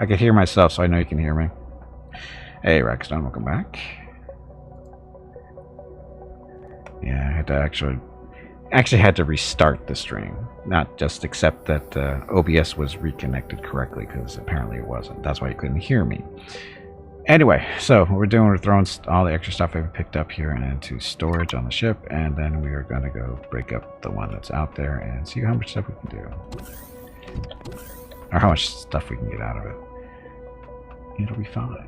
I can hear myself, so I know you can hear me. Hey, Rackstone, welcome back. Yeah, I had to actually had to restart the stream, not just accept that OBS was reconnected correctly, because apparently it wasn't. That's why you couldn't hear me. Anyway, so what we're throwing all the extra stuff I've picked up here into storage on the ship, and then we are going to go break up the one that's out there and see how much stuff we can do. Or how much stuff we can get out of it. It'll be fine.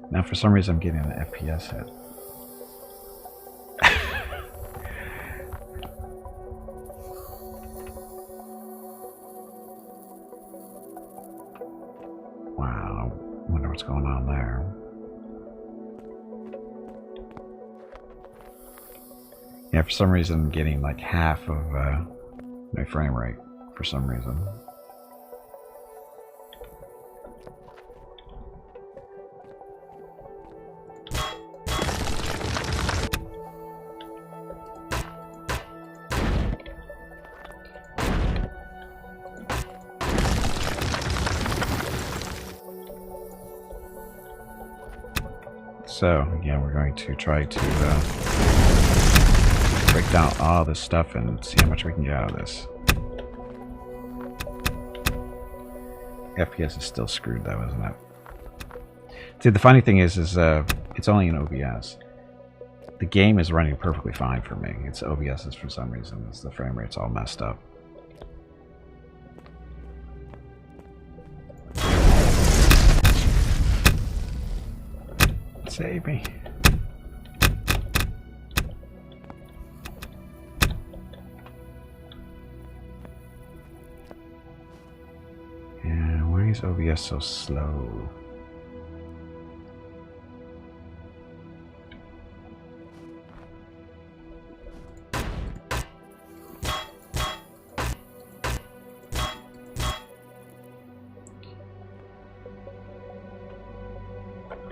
Now, for some reason, I'm getting an FPS hit. Wow, wonder what's going on there. Yeah, for some reason, I'm getting like half of my frame rate for some reason. So, again, we're going to try to break down all this stuff and see how much we can get out of this. FPS is still screwed though, isn't it? See, the funny thing is it's only in OBS. The game is running perfectly fine for me. It's OBS is for some reason. It's the frame rate's all messed up. Save me. Yeah, why is OBS so slow?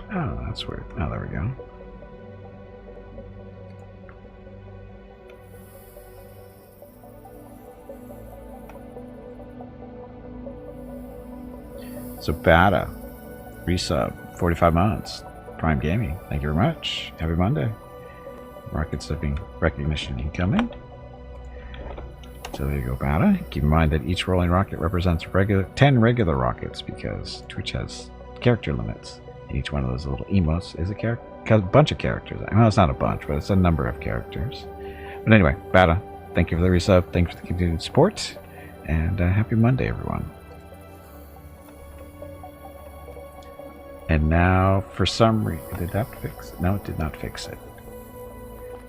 Oh, that's weird. Oh, there we go. So, Bata, resub, 45 months. Prime Gaming, thank you very much. Happy Monday. Rocket slipping recognition incoming. So there you go, Bata. Keep in mind that each rolling rocket represents 10 regular rockets, because Twitch has character limits. Each one of those little emotes is a bunch of characters. I know it's not a bunch, but it's a number of characters. But anyway, Bata, thank you for the resub. Thanks for the continued support. And happy Monday, everyone. And now, for some reason, did that fix it? No, it did not fix it.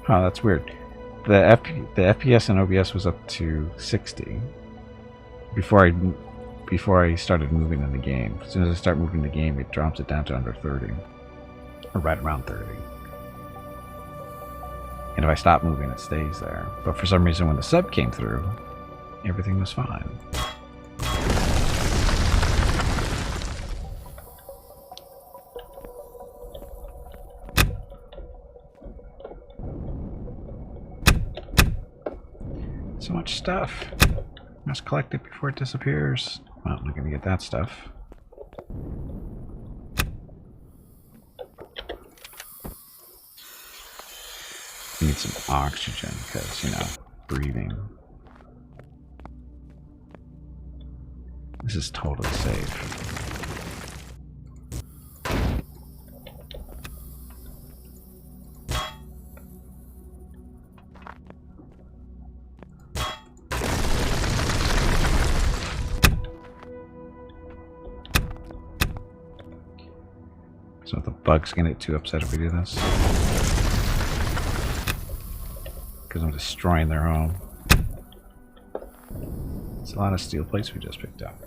Oh, that's weird. The FPS in OBS was up to 60 before I started moving in the game. As soon as I start moving the game, it drops it down to under 30. Or right around 30. And if I stop moving, it stays there. But for some reason, when the sub came through, everything was fine. So much stuff. Must collect it before it disappears. Well, I'm not going to get that stuff. We need some oxygen because, you know, breathing. This is totally safe. So the bugs gonna get too upset if we do this. Because I'm destroying their home. It's a lot of steel plates we just picked up.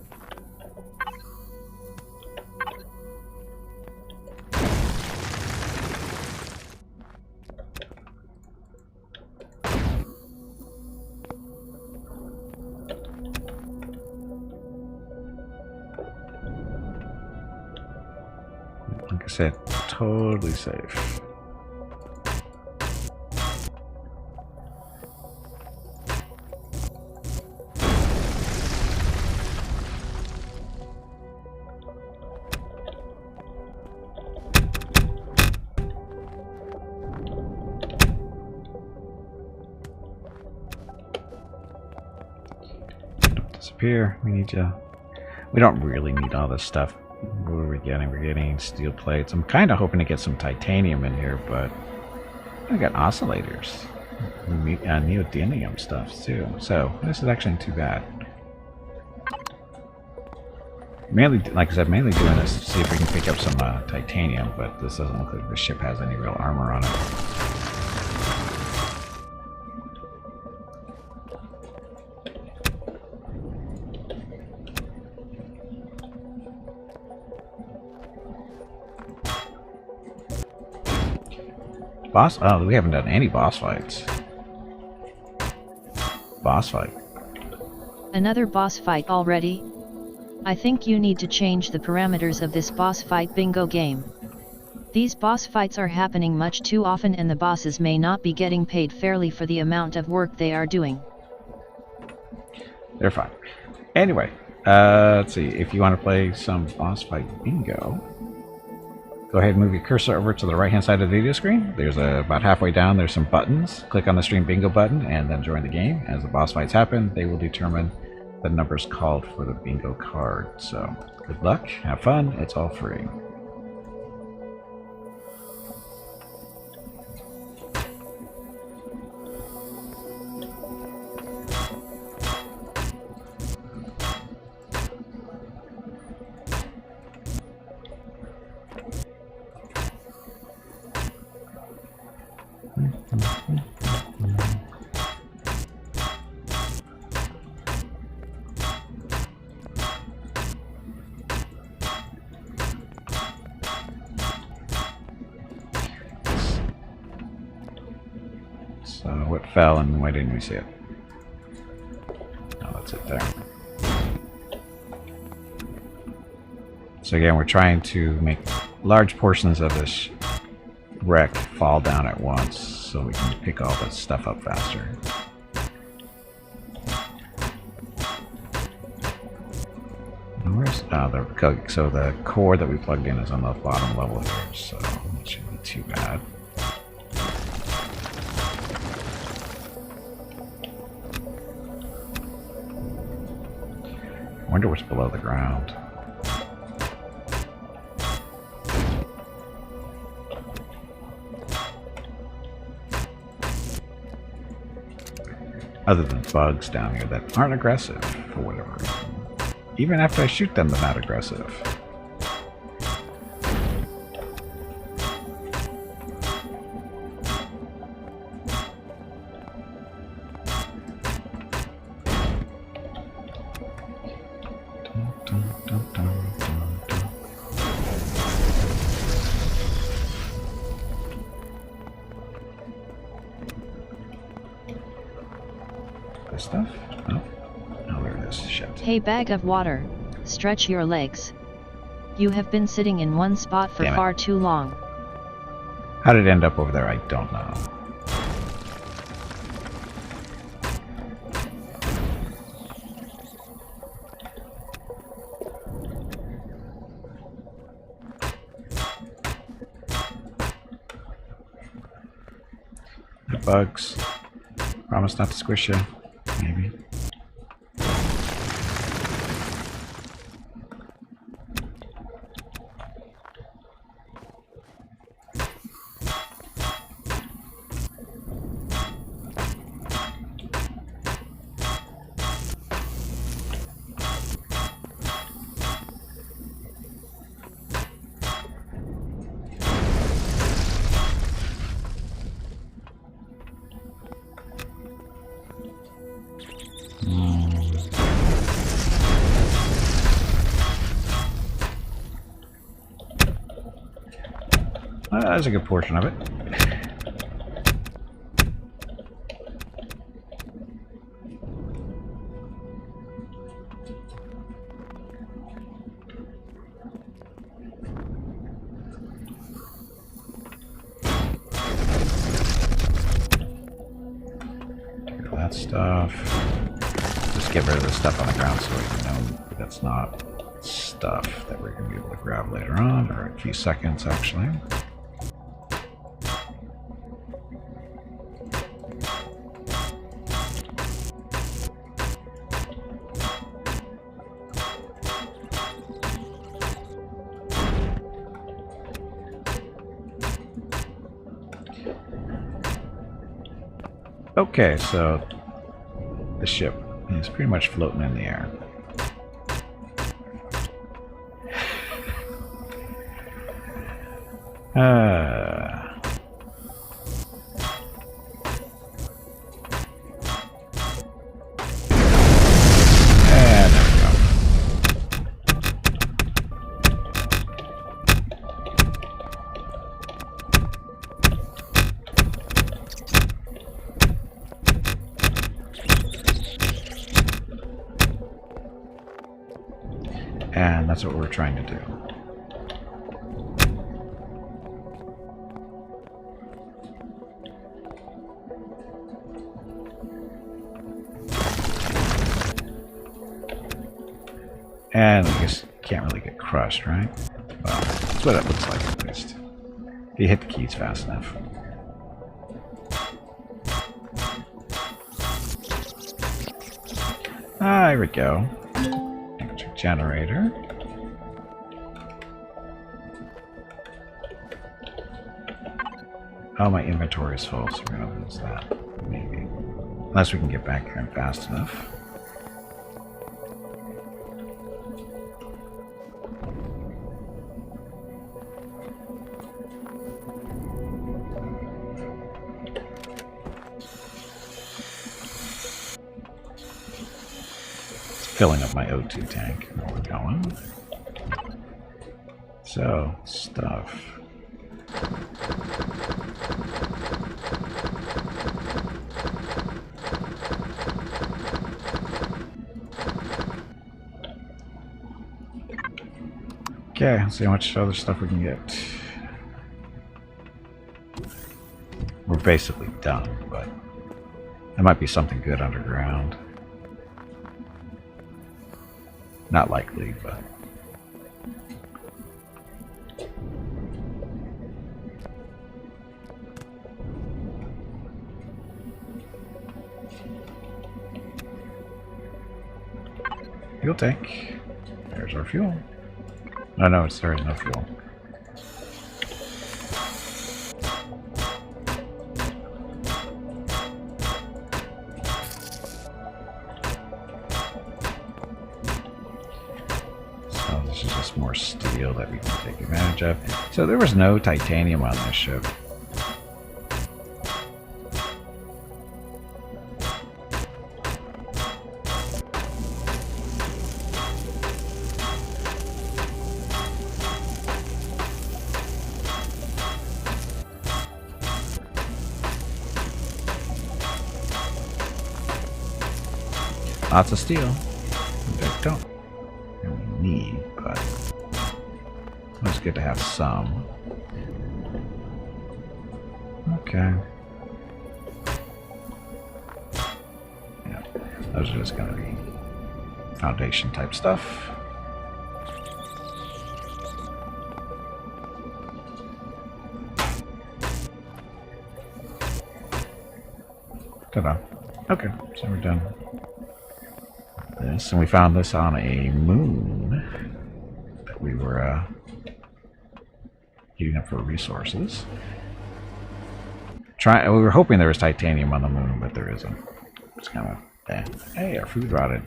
Like I said, totally safe. Don't disappear. We need to. We don't really need all this stuff. What are we getting? We're getting steel plates. I'm kind of hoping to get some titanium in here, but I got oscillators, neodymium stuff too. So this is actually not too bad. Mainly, like I said, mainly doing this to see if we can pick up some titanium, but this doesn't look like the ship has any real armor on it. Boss? Oh, we haven't done any boss fights. Boss fight. Another boss fight already? I think you need to change the parameters of this boss fight bingo game. These boss fights are happening much too often and the bosses may not be getting paid fairly for the amount of work they are doing. They're fine. Anyway, let's see. If you want to play some boss fight bingo, go ahead and move your cursor over to the right-hand side of the video screen. There's about halfway down, there's some buttons. Click on the Stream Bingo button and then join the game. As the boss fights happen, they will determine the numbers called for the bingo card. So, good luck, have fun, it's all free. So what fell and why didn't we see it? Oh, that's it there. So again, we're trying to make large portions of this wreck fall down at once so we can pick all this stuff up faster. Where's so the core that we plugged in is on the bottom level here, so it shouldn't be too bad. I wonder what's below the ground. Other than bugs down here that aren't aggressive for whatever reason. Even after I shoot them, they're not aggressive. This stuff? Oh. Oh, there it is. Shit. Hey, bag of water, stretch your legs. You have been sitting in one spot for far too long. How did it end up over there? I don't know. The bugs. Promise not to squish you. Maybe. That's a good portion of it. that stuff. Just get rid of the stuff on the ground so we know that's not stuff that we're going to be able to grab later on, or in a few seconds actually. Okay, so the ship is pretty much floating in the air. And there we go. And that's what we're trying to do. And I guess can't really get crushed, right? Well, that's what it looks like at least. If you hit the keys fast enough. Ah, here we go. Electric generator. Oh, my inventory is full, so we're gonna lose that. Maybe. Unless we can get back here fast enough. Filling up my O2 tank where we're going. So, stuff. Okay, let's see how much other stuff we can get. We're basically done, but there might be something good underground. Not likely, but... Fuel tank. There's our fuel. Oh no, there is no fuel. So this is just more steel that we can take advantage of. So there was no titanium on this ship. Lots of steel. We don't really need, but it's good to have some. Okay. Yeah, those are just going to be foundation type stuff. Ta-da. Okay, so we're done. This, and we found this on a moon that we were heating up for resources. We were hoping there was titanium on the moon, but there isn't. It's kind of hey, our food rotted.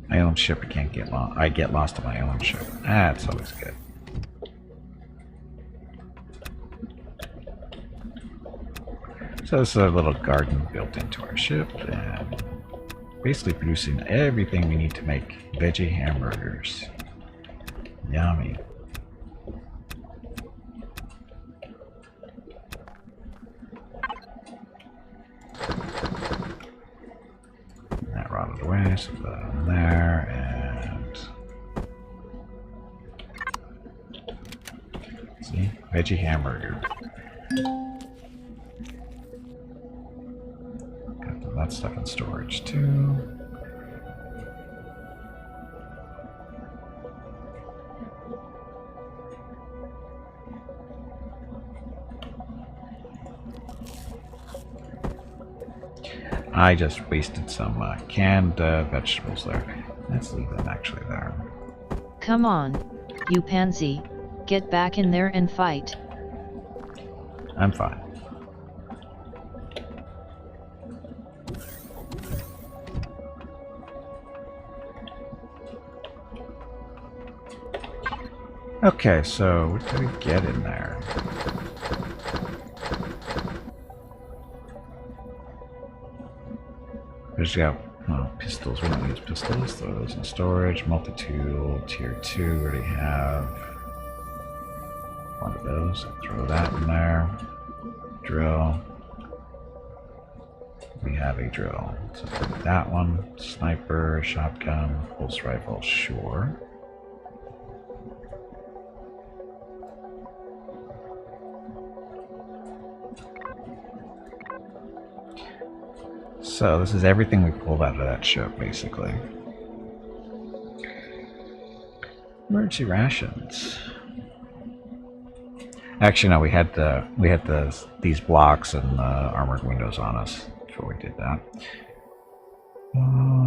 My own ship, I can't get lost. I get lost on my own ship. That's always good. So this is a little garden built into our ship, and basically producing everything we need to make veggie hamburgers. Yummy. That rotted away, so put that in there, and Veggie hamburger. Got that stuff in storage too. I just wasted some canned vegetables there. Let's leave them actually there. Come on, you pansy. Get back in there and fight. I'm fine. Okay, so what did we get in there? We just got pistols. We don't use pistols. Those in storage. Multi-tool, tier 2. We already have one of those. Throw that in there. Drill. We have a drill. So that one. Sniper, shotgun, pulse rifle, sure. So this is everything we pulled out of that ship, basically. Emergency rations. Actually, no, we had these blocks and armored windows on us before we did that.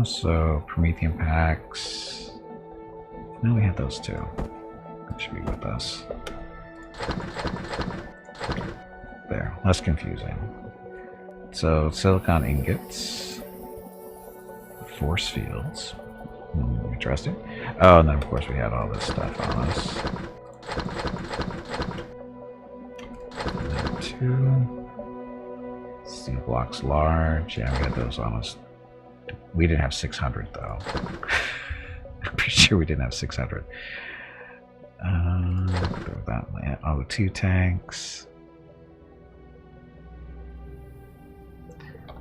So Promethean packs. No, we had those too. That should be with us. There, less confusing. So silicon ingots, force fields, interesting. Oh, and then of course we had all this stuff on us. And then 2 steel blocks large. Yeah, we had those on us. We didn't have 600 though. I'm pretty sure we didn't have 600. That O2 tanks.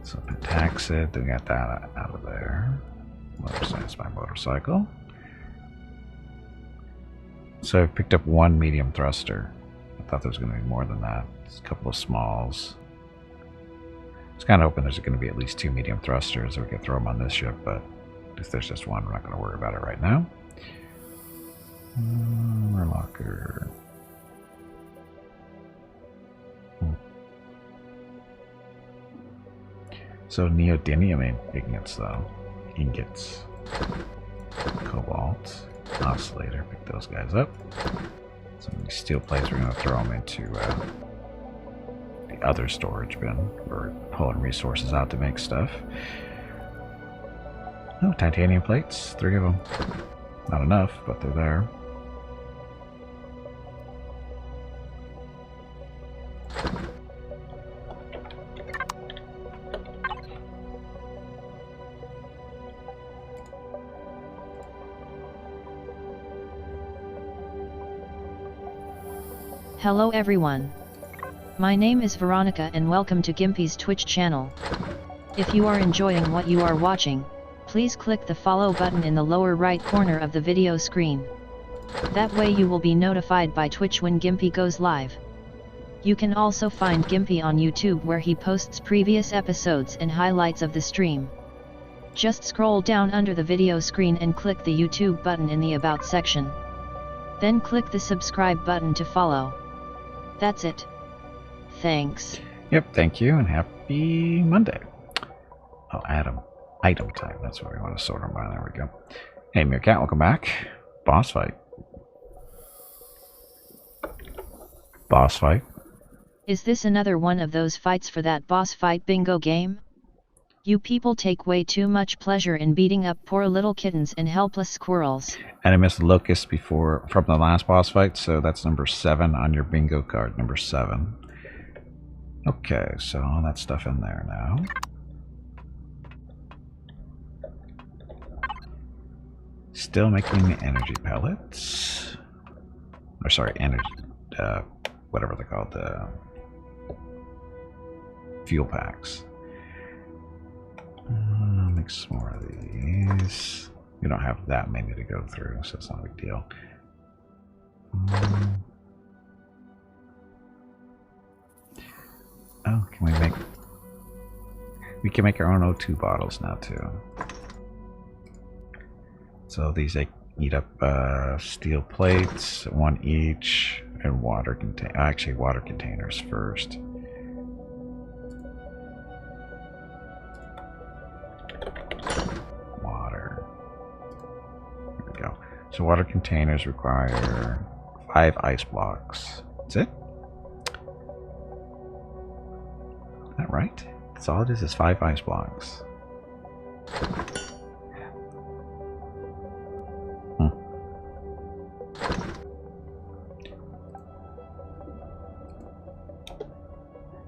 So Pentaxid, we got that out of there. Motorcycle by motorcycle. So I picked up 1 medium thruster. I thought there was going to be more than that. It's a couple of smalls. I was kind of hoping there's going to be at least 2 medium thrusters so we could throw them on this ship, but if there's just one, we're not going to worry about it right now. Locker. So neodymium ingots though. Ingots. Cobalt. Oscillator. Pick those guys up. Some of these steel plates, we're going to throw them into the other storage bin. We're pulling resources out to make stuff. Oh, titanium plates. 3 of them. Not enough, but they're there. Hello everyone. My name is Veronica and welcome to Gimpy's Twitch channel. If you are enjoying what you are watching, please click the follow button in the lower right corner of the video screen. That way you will be notified by Twitch when Gimpy goes live. You can also find Gimpy on YouTube where he posts previous episodes and highlights of the stream. Just scroll down under the video screen and click the YouTube button in the About section. Then click the subscribe button to follow. That's it. Thanks. Yep, thank you and happy Monday. Oh, item type. That's what we want to sort them by. There we go. Hey, Meerkat, welcome back. Boss fight. Boss fight. Is this another one of those fights for that boss fight bingo game? You people take way too much pleasure in beating up poor little kittens and helpless squirrels. And I missed Locust before from the last boss fight, so that's number 7 on your bingo card. Number 7. Okay, so all that stuff in there now. Still making energy pellets. Or sorry, energy, whatever they're called, fuel packs. Make some more of these. We don't have that many to go through, so it's not a big deal. Oh, can we make... We can make our own O2 bottles now, too. So these eat up steel plates, one each, and water water containers first. Water. There we go. So water containers require 5 ice blocks. That's it? Is that right? That's all it is 5 ice blocks.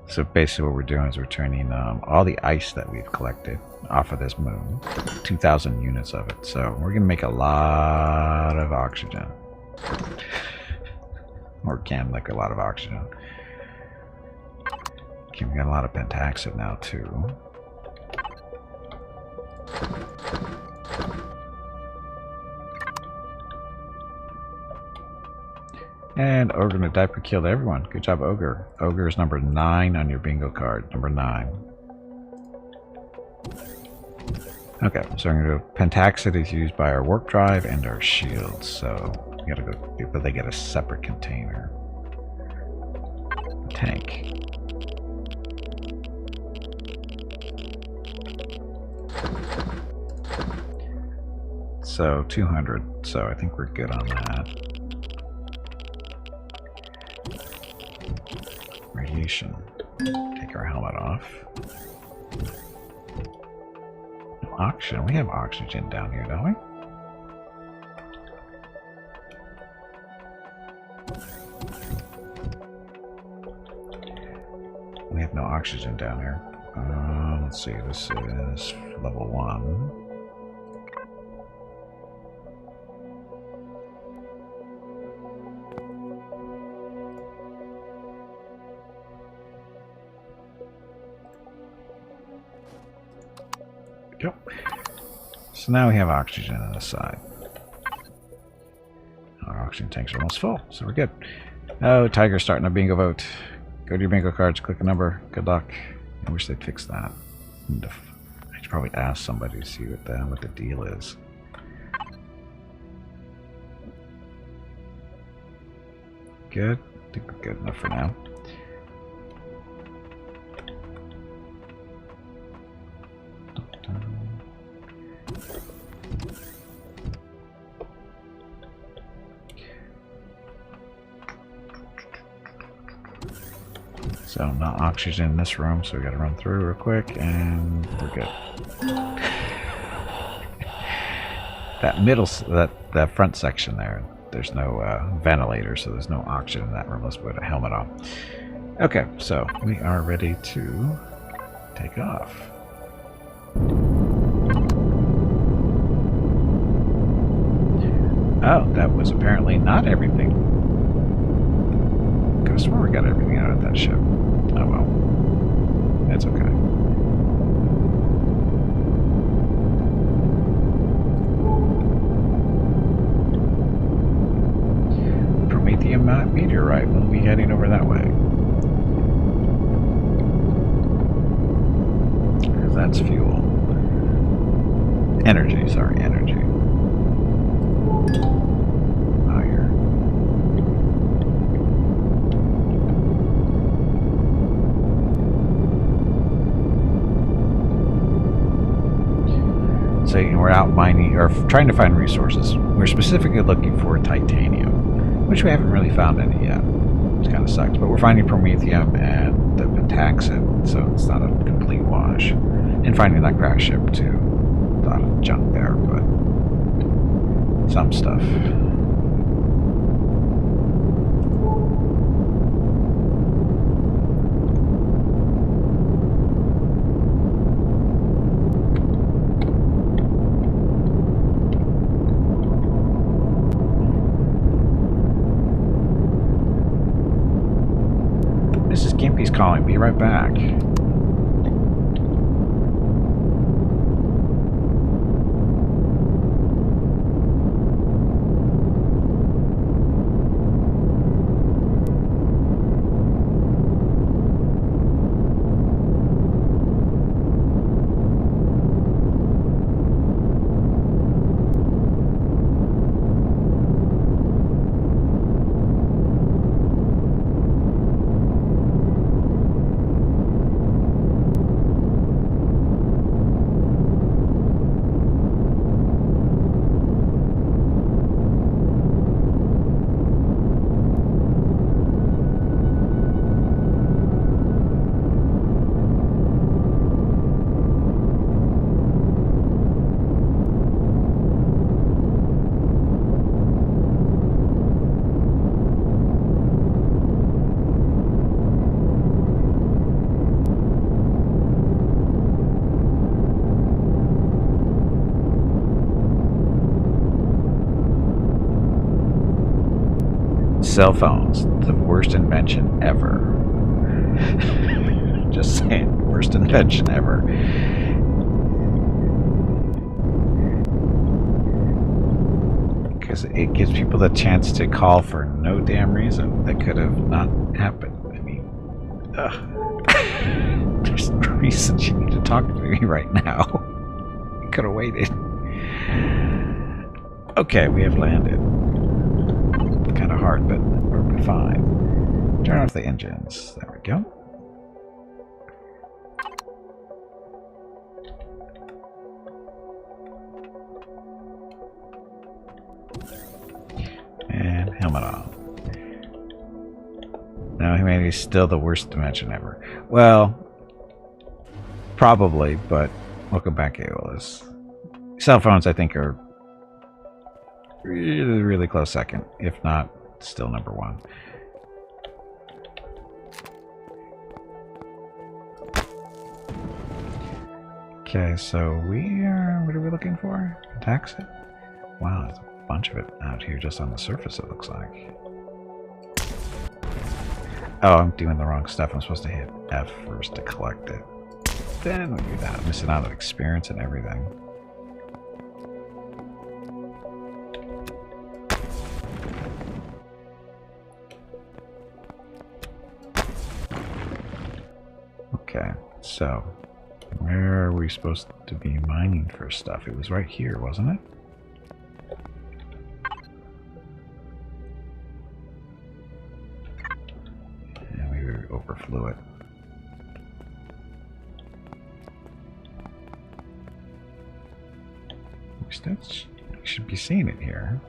So basically what we're doing is we're turning all the ice that we've collected off of this moon, 2,000 units of it. So we're going to make a lot of oxygen. Or can make a lot of oxygen. Okay, we got a lot of pentaxid now too. And Ogre in a diaper killed everyone. Good job, Ogre. Ogre is number 9 on your bingo card. Number 9. Okay, so I'm going to go. Pentaxid is used by our warp drive and our shields. So we gotta go, but they get a separate container. Tank. So 200. So I think we're good on that. Radiation. Take our helmet off. No oxygen. We have oxygen down here, don't we? We have no oxygen down here. Let's see. This is level 1. Go. So now we have oxygen on the side. Our oxygen tanks are almost full, so we're good. Oh, Tiger's starting a bingo vote. Go to your bingo cards, click a number. Good luck. I wish they'd fix that. I should probably ask somebody to see what the deal is. Good. I think we're good enough for now. So no oxygen in this room, so we gotta run through real quick, and we're good. That middle, that front section there, there's no ventilator, so there's no oxygen in that room. Let's put a helmet on. Okay, so we are ready to take off. Oh, that was apparently not everything. Could have sworn we got everything out of that ship. Oh well. That's okay. Prometheum meteorite. We'll be heading over that way. Because that's fuel. Energy, sorry, energy. Fire. So we're out mining, or trying to find resources. We're specifically looking for titanium, which we haven't really found any yet. Which kind of sucks. But we're finding promethium and the pentaxid, so it's not a complete wash. And finding that crash ship too. A lot of junk there, but some stuff. Mrs. Gimpy's calling. Be right back. Cell phones, the worst invention ever. Just saying, worst invention ever. Because it gives people the chance to call for no damn reason that could have not happened. I mean, there's no reason you need to talk to me right now. You could have waited. Okay, we have landed. Kind of hard, but we'll be fine. Turn off the engines. There we go. And helmet on. Now humanity is still the worst dimension ever. Well, probably, but welcome back, AOLs. Cell phones, I think, are really, really close second, if not still number one. Okay, so we are. What are we looking for? Taxi? Wow, there's a bunch of it out here just on the surface, it looks like. Oh, I'm doing the wrong stuff. I'm supposed to hit F first to collect it. Then we do that. I'm missing out on experience and everything. Okay, so where are we supposed to be mining for stuff? It was right here, wasn't it? And we overflew it. We should be seeing it here.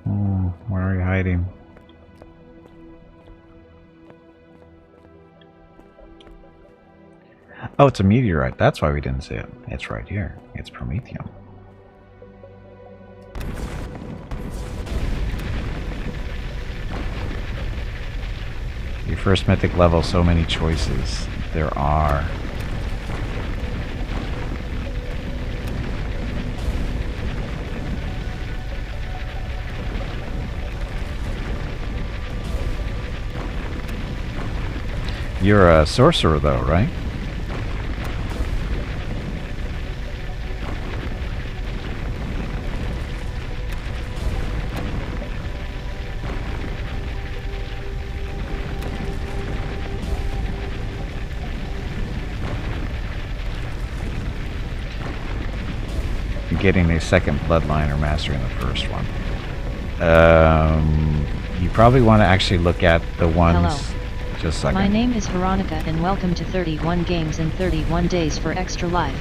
Oh, where are you hiding? Oh, it's a meteorite. That's why we didn't see it. It's right here. It's Promethium. Your first mythic level, so many choices. There are. You're a sorcerer, though, right? Getting a second bloodline or mastering the first one. You probably want to actually look at the ones. Hello. Just a second. My name is Veronica and welcome to 31 Games in 31 Days for Extra Life.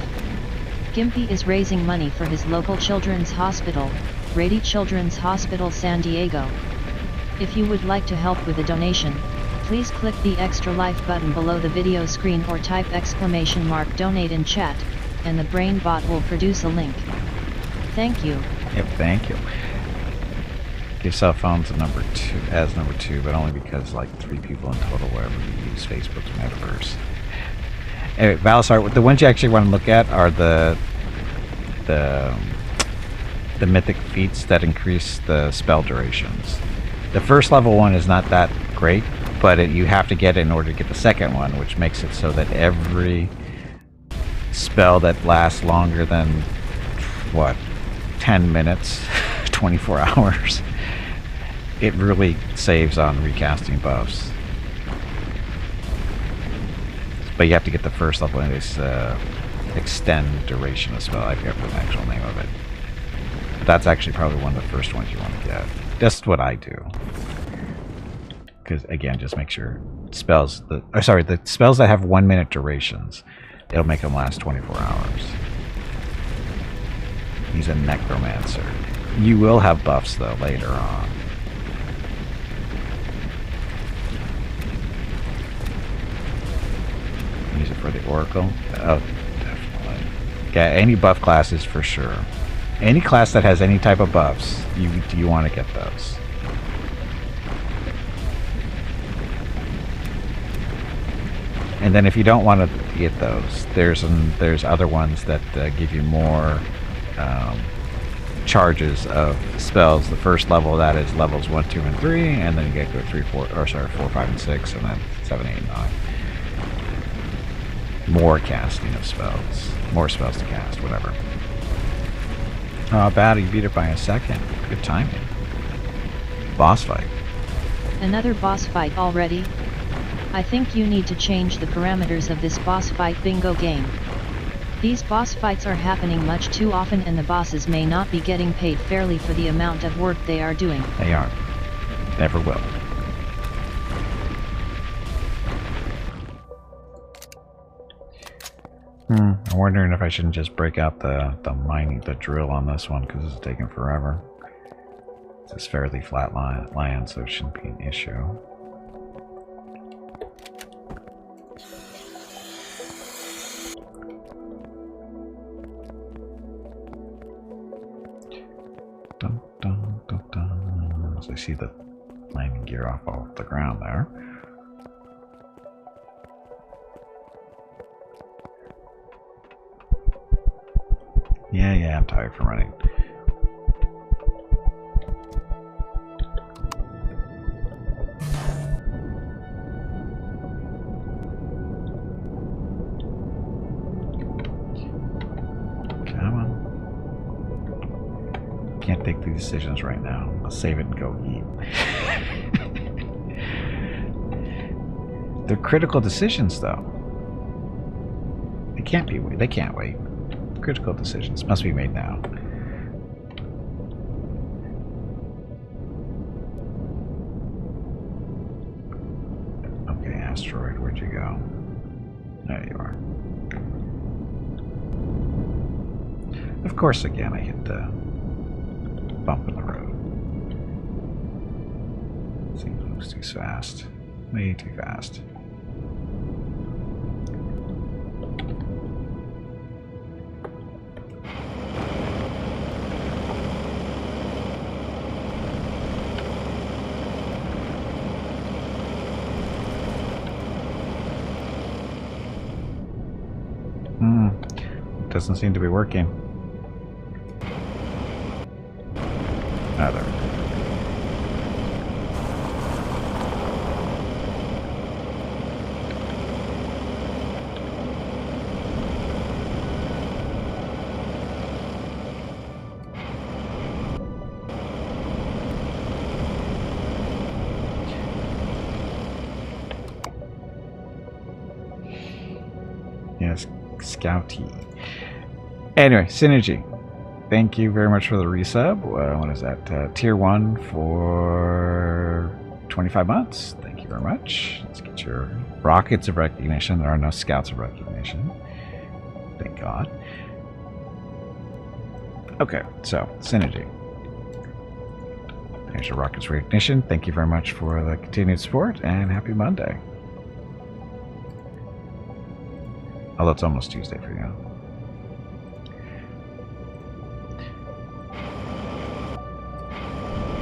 Gimpy is raising money for his local children's hospital, Rady Children's Hospital San Diego. If you would like to help with a donation, please click the Extra Life button below the video screen or type !donate in chat, and the brain bot will produce a link. Thank you. Yep, thank you. Give cell phones a number two, but only because like 3 people in total wherever you use Facebook's metaverse. Anyway, Valisar, the ones you actually want to look at are the mythic feats that increase the spell durations. The first level one is not that great, but you have to get it in order to get the second one, which makes it so that every spell that lasts longer than what, 10 minutes, 24 hours, it really saves on recasting buffs. But you have to get the first level in this extend duration of spell. I forget the actual name of it. But that's actually probably one of the first ones you want to get. That's what I do. Because again, just make sure spells the spells that have 1 minute durations, it'll make them last 24 hours. He's a necromancer. You will have buffs though later on. Use it for the Oracle. Oh, definitely. Yeah, any buff classes for sure. Any class that has any type of buffs, you want to get those. And then if you don't want to get those, there's other ones that give you more charges of spells. The first level of that is levels 1, 2, and 3, and then you get to 3, 4, or sorry, 4, 5, and 6, and then 7, 8, and 9. More casting of spells. More spells to cast, whatever. Oh, bad, you beat it by a second. Good timing. Boss fight. Another boss fight already? I think you need to change the parameters of this boss fight bingo game. These boss fights are happening much too often and the bosses may not be getting paid fairly for the amount of work they are doing. They aren't. Never will. I'm wondering if I shouldn't just break out the drill on this one because it's taking forever. It's fairly flat land, so it shouldn't be an issue. Dun, dun, dun, dun. So I see the landing gear off the ground there. Yeah, I'm tired from running. Come on. Can't take these decisions right now. I'll save it and go eat. They're critical decisions, though. They can't wait. Critical decisions must be made now. Okay, asteroid, where'd you go? There you are. Of course, again, I hit the bump in the road. Seems it moves too fast. Way too fast. Doesn't seem to be working. Ah, there. Yes, Scouty. Anyway, Synergy. Thank you very much for the resub. What is that? Tier 1 for 25 months. Thank you very much. Let's get your rockets of recognition. There are no scouts of recognition. Thank God. Okay, so Synergy. There's your rockets of recognition. Thank you very much for the continued support and happy Monday. Although it's almost Tuesday for you.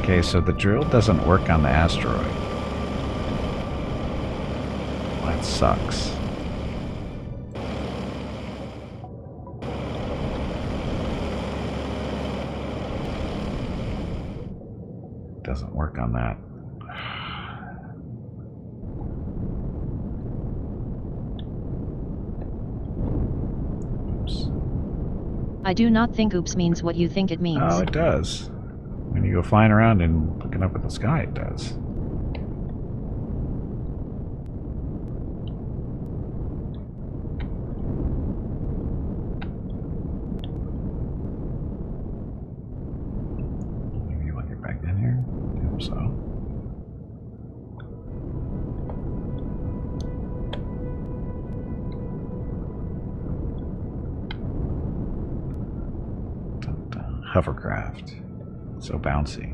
Okay, so the drill doesn't work on the asteroid. That sucks. Doesn't work on that. Oops. I do not think oops means what you think it means. Oh, it does. When you go flying around and looking up at the sky, it does. Maybe you want to get back in here? I hope so. Dun, dun. Hovercraft. So bouncy.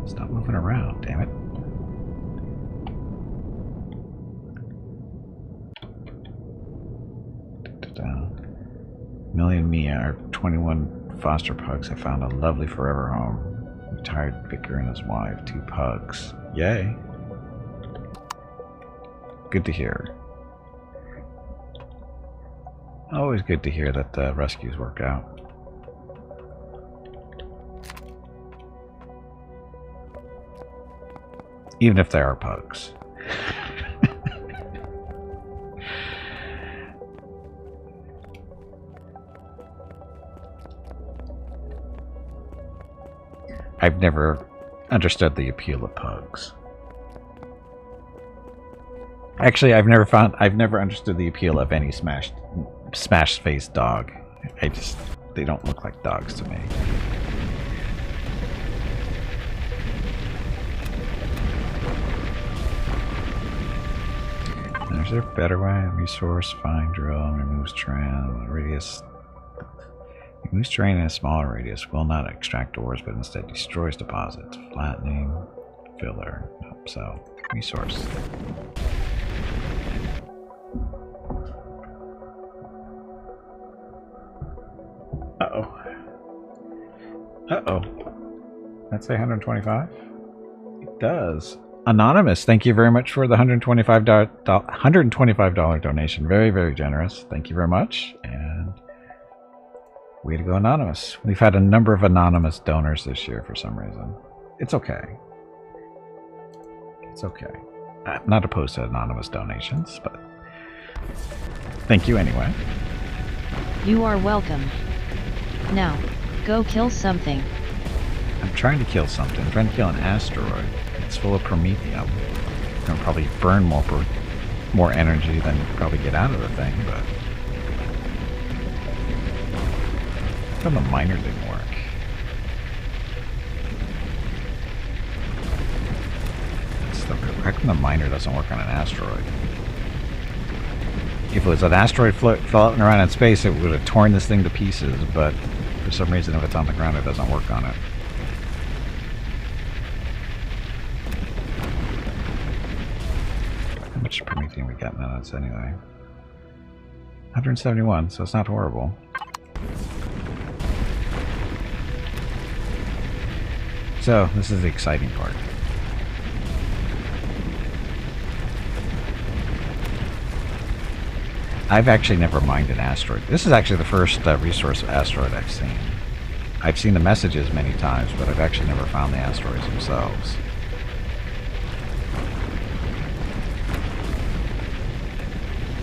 Stop moving around, damn it. Millie and Mia are 21 foster pugs have found a lovely forever home. Retired vicar and his wife, 2 pugs. Yay. Good to hear. Always good to hear that the rescues work out. Even if they are pugs. I've never understood the appeal of pugs. Actually, I've never understood the appeal of any smashed face dog. They don't look like dogs to me. Is there a better way? Resource, find, drill, removes terrain, radius. Removes terrain in a smaller radius. Will not extract ores, but instead destroys deposits. Flattening, filler. So, resource. Uh-oh. Uh-oh. That say 125? It does. Anonymous, thank you very much for the $125 donation. Very, very generous. Thank you very much. And way to go, Anonymous. We've had a number of anonymous donors this year for some reason. It's okay. It's okay. I'm not opposed to anonymous donations, but thank you anyway. You are welcome. Now, go kill something. I'm trying to kill something. I'm trying to kill an asteroid. It's full of promethium. It'll probably burn more energy than you probably get out of the thing, but how come the miner didn't work? How come the miner doesn't work on an asteroid? If it was an asteroid floating around in space, it would have torn this thing to pieces, but for some reason if it's on the ground it doesn't work on it. How much promethium we got in this anyway? 171, so it's not horrible. So, this is the exciting part. I've actually never mined an asteroid. This is actually the first resource asteroid I've seen. I've seen the messages many times, but I've actually never found the asteroids themselves.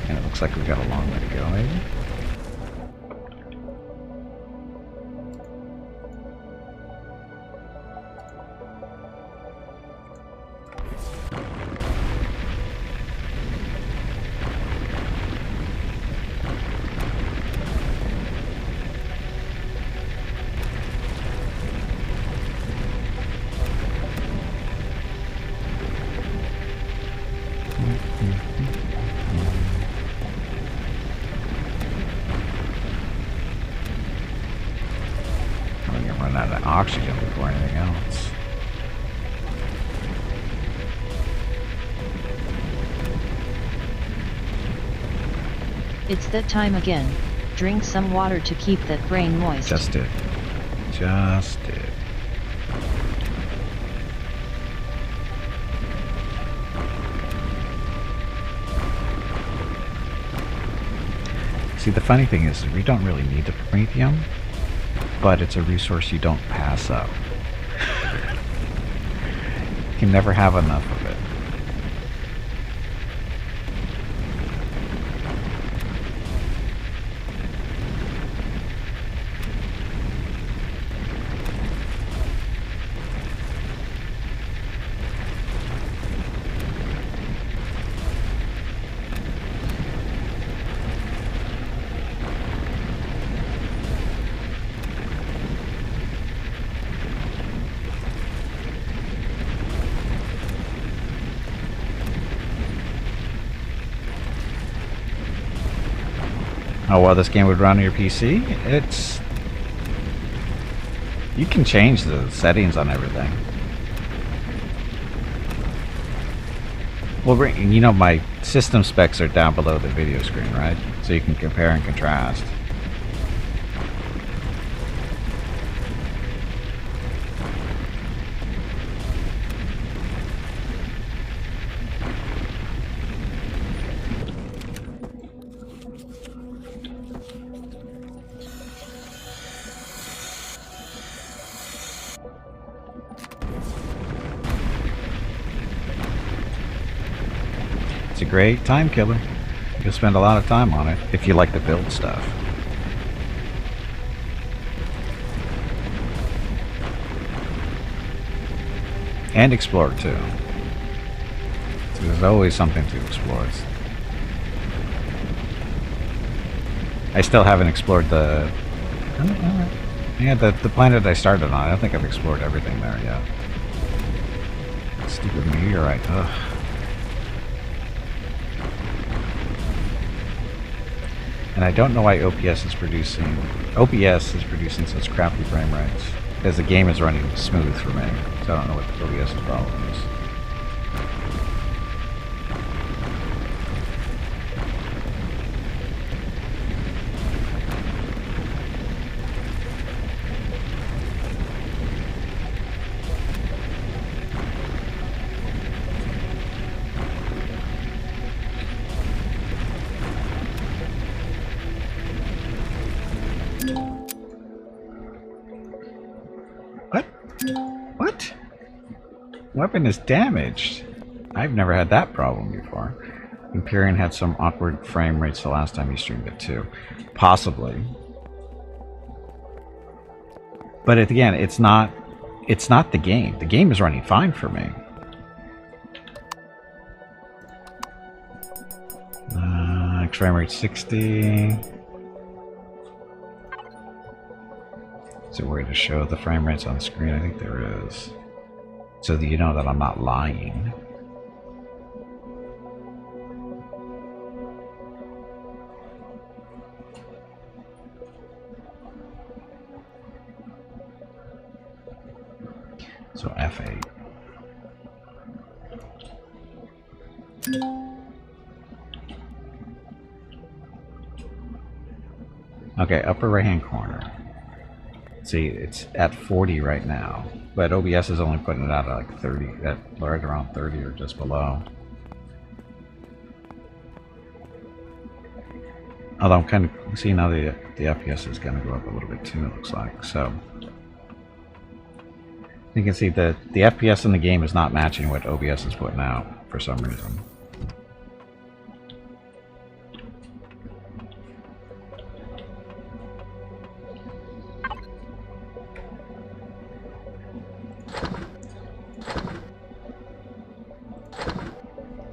And it looks like we've got a long way to go, maybe? Oxygen before anything else. It's that time again. Drink some water to keep that brain moist. Just did. Just did. See, the funny thing is, we don't really need the promethium, but it's a resource you don't pass up. You can never have enough of it. Oh, well, this game would run on your PC? You can change the settings on everything. Well, you know, my system specs are down below the video screen, right? So you can compare and contrast. It's a great time killer. You'll spend a lot of time on it if you like to build stuff. And explore too. So there's always something to explore. I still haven't explored the... Yeah, the planet I started on. I don't think I've explored everything there yet. Stupid meteorite. Ugh. And I don't know why OPS is producing such crappy frame rates, as the game is running smooth for me. So I don't know what the OPS's problem is. What? Weapon is damaged. I've never had that problem before. Empyrion had some awkward frame rates the last time he streamed it too. Possibly. But again, it's not the game. The game is running fine for me. Frame rate 60. Is there a way to show the frame rates on the screen? I think there is. So that you know that I'm not lying. So F8. Okay, upper right hand corner. See, it's at 40 right now, but OBS is only putting it out at like 30, at right around 30 or just below. Although I'm kind of seeing now the FPS is going to go up a little bit too, it looks like. So you can see that the FPS in the game is not matching what OBS is putting out for some reason.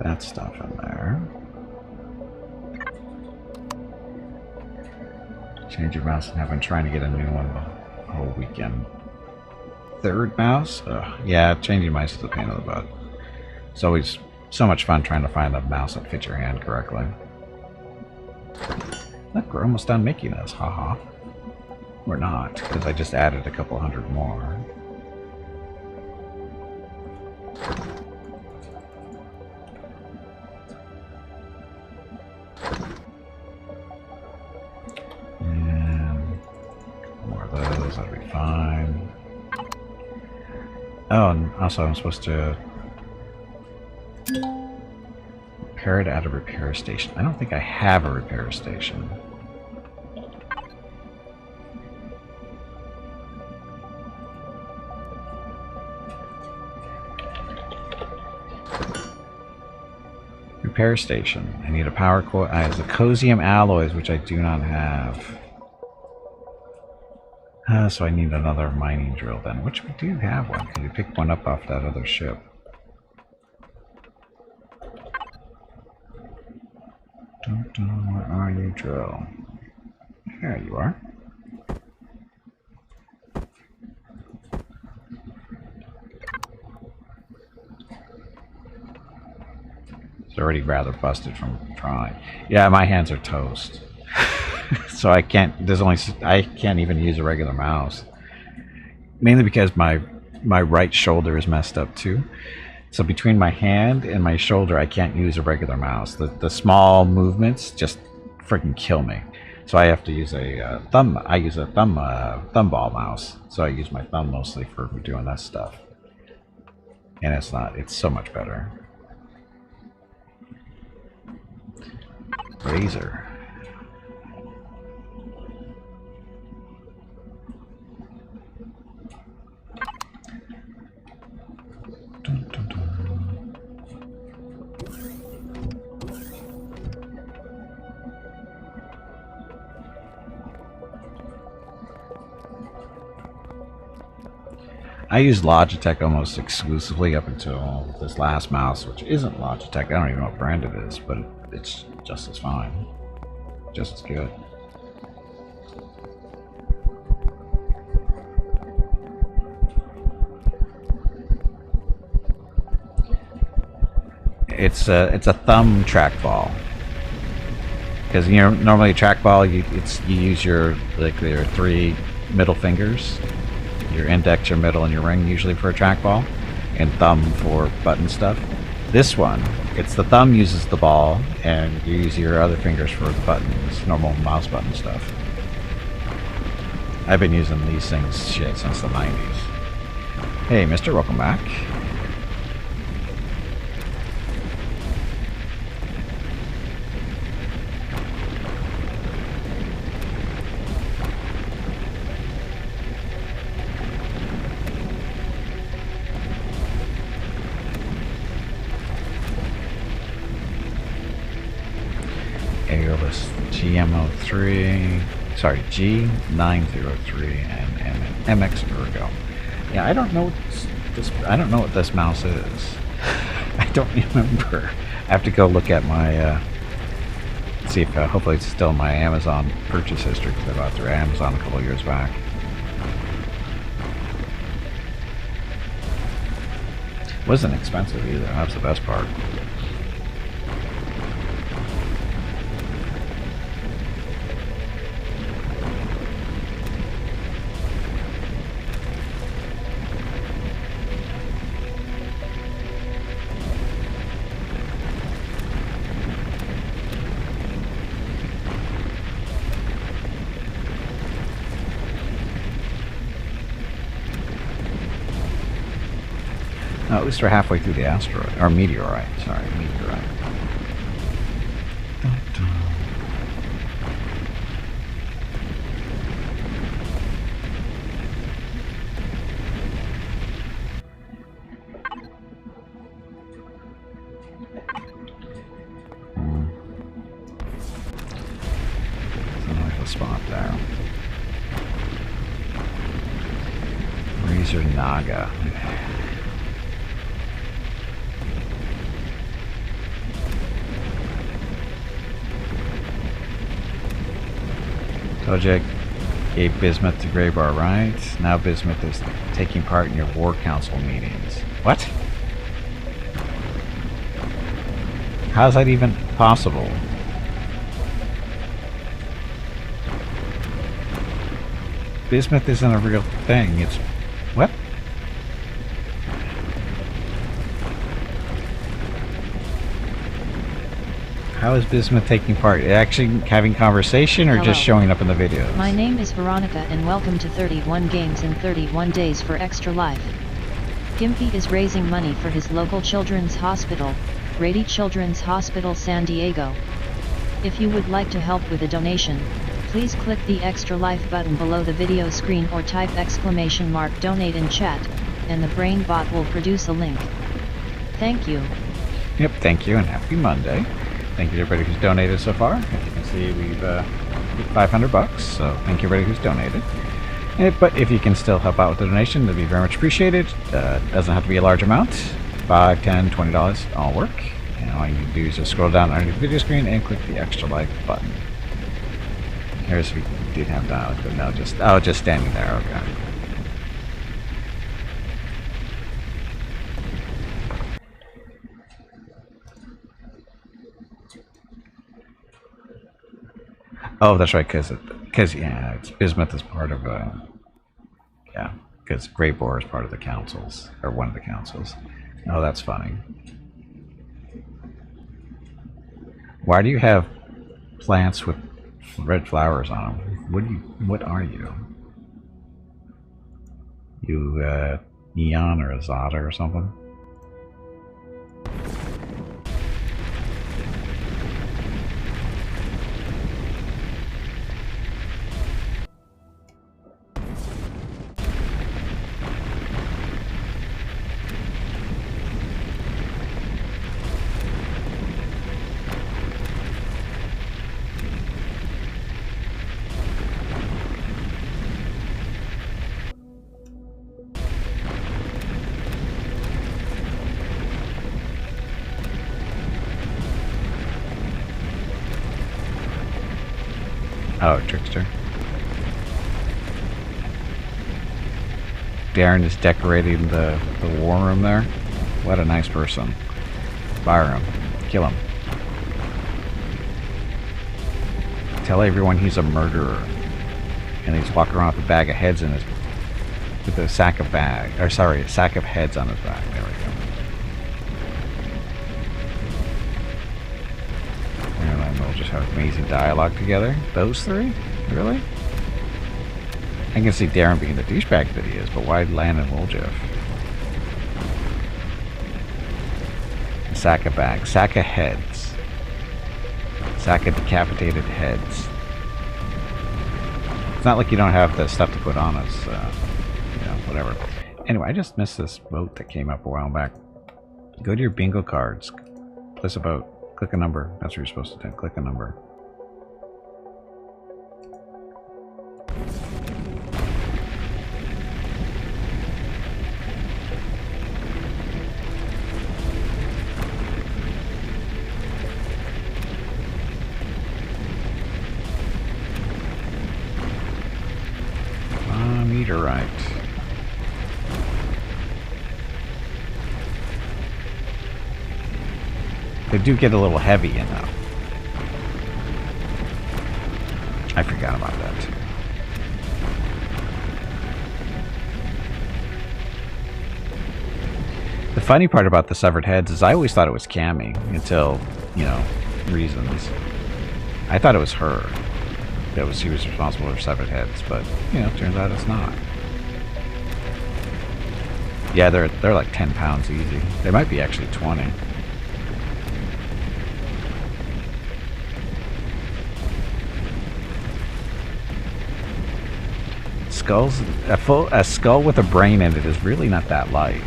That stuff in there. Change your mouse, and have been trying to get a new one the whole weekend. Third mouse? Yeah, changing mice is a pain in the butt. It's always so much fun trying to find a mouse that fits your hand correctly. Look, we're almost done making this, haha. We're not, because I just added a couple hundred more. That'll be fine. Oh, and also I'm supposed to repair it at a repair station. I don't think I have a repair station. Repair station. I need a power core. I have the cosium alloys, which I do not have. So I need another mining drill then, which we do have one. Can you pick one up off that other ship? Where are you, drill? There you are. It's already rather busted from trying. Yeah, my hands are toast. So I can't. I can't even use a regular mouse. Mainly because my right shoulder is messed up too. So between my hand and my shoulder, I can't use a regular mouse. The small movements just freaking kill me. So I have to use a thumb. I use a thumb ball mouse. So I use my thumb mostly for doing that stuff. And it's so much better. Razor. I use Logitech almost exclusively up until this last mouse, which isn't Logitech. I don't even know what brand it is, but it's just as fine. Just as good. It's a thumb trackball. Because normally a trackball, you use your your 3 middle fingers, your index, your middle, and your ring usually for a trackball, and thumb for button stuff. This one, it's the thumb uses the ball, and you use your other fingers for the buttons, normal mouse button stuff. I've been using these things since the 90s. Hey, mister, welcome back. Airless GM03, sorry, G903 and MX Ergo. Yeah, I don't know what this mouse is. I don't remember. I have to go look at my see if hopefully it's still in my Amazon purchase history, because I bought through Amazon a couple of years back. Wasn't expensive either. That's the best part. No, at least we're halfway through the asteroid. Or meteorite. Sorry, meteorite. There's a spot there. Razor Naga. Project gave Bismuth to Greybar, right? Now Bismuth is taking part in your war council meetings. What? How is that even possible? Bismuth isn't a real thing. It's... what? How is Bismuth taking part? Actually having conversation or just showing up in the videos? My name is Veronica and welcome to 31 Games in 31 Days for Extra Life. Gimpy is raising money for his local children's hospital, Grady Children's Hospital San Diego. If you would like to help with a donation, please click the Extra Life button below the video screen or type !donate in chat, and the Brain Bot will produce a link. Thank you. Yep, thank you and happy Monday. Thank you to everybody who's donated so far. As you can see, we've hit 500 bucks, so thank you everybody who's donated. But if you can still help out with the donation, that'd be very much appreciated. Doesn't have to be a large amount. $5, $10, $20, all work. And all you do is just scroll down underneath the video screen and click the Extra Life button. Here's if we did have dialogue, but no, just standing there. Okay. Oh, that's right, because yeah, it's Bismuth is part of yeah, because Great Boar is part of the councils, or one of the councils. Oh, that's funny. Why do you have plants with red flowers on them? What are you? You Neon or a Zada or something? Oh, trickster. Darren is decorating the war room there. What a nice person. Fire him. Kill him. Tell everyone he's a murderer. And he's walking around with a bag of heads in his... with a sack of a sack of heads on his back. There we go. And they'll just have amazing dialogue together. Those three? Really? I can see Darren being the douchebag that he is, but why Lan and Woljif? Sack of bags. Sack of heads. Sack of decapitated heads. It's not like you don't have the stuff to put on us, you know, whatever. Anyway, I just missed this vote that came up a while back. Go to your bingo cards. Place a vote. Click a number. That's what you're supposed to do. Click a number. Meteorite. They do get a little heavy, you know. I forgot about that too. The funny part about the severed heads is I always thought it was Cammy until, you know, reasons. I thought it was her. She was responsible for severed heads, but you know, turns out it's not. Yeah, they're like 10 pounds easy. They might be actually 20. A skull with a brain in it is really not that light.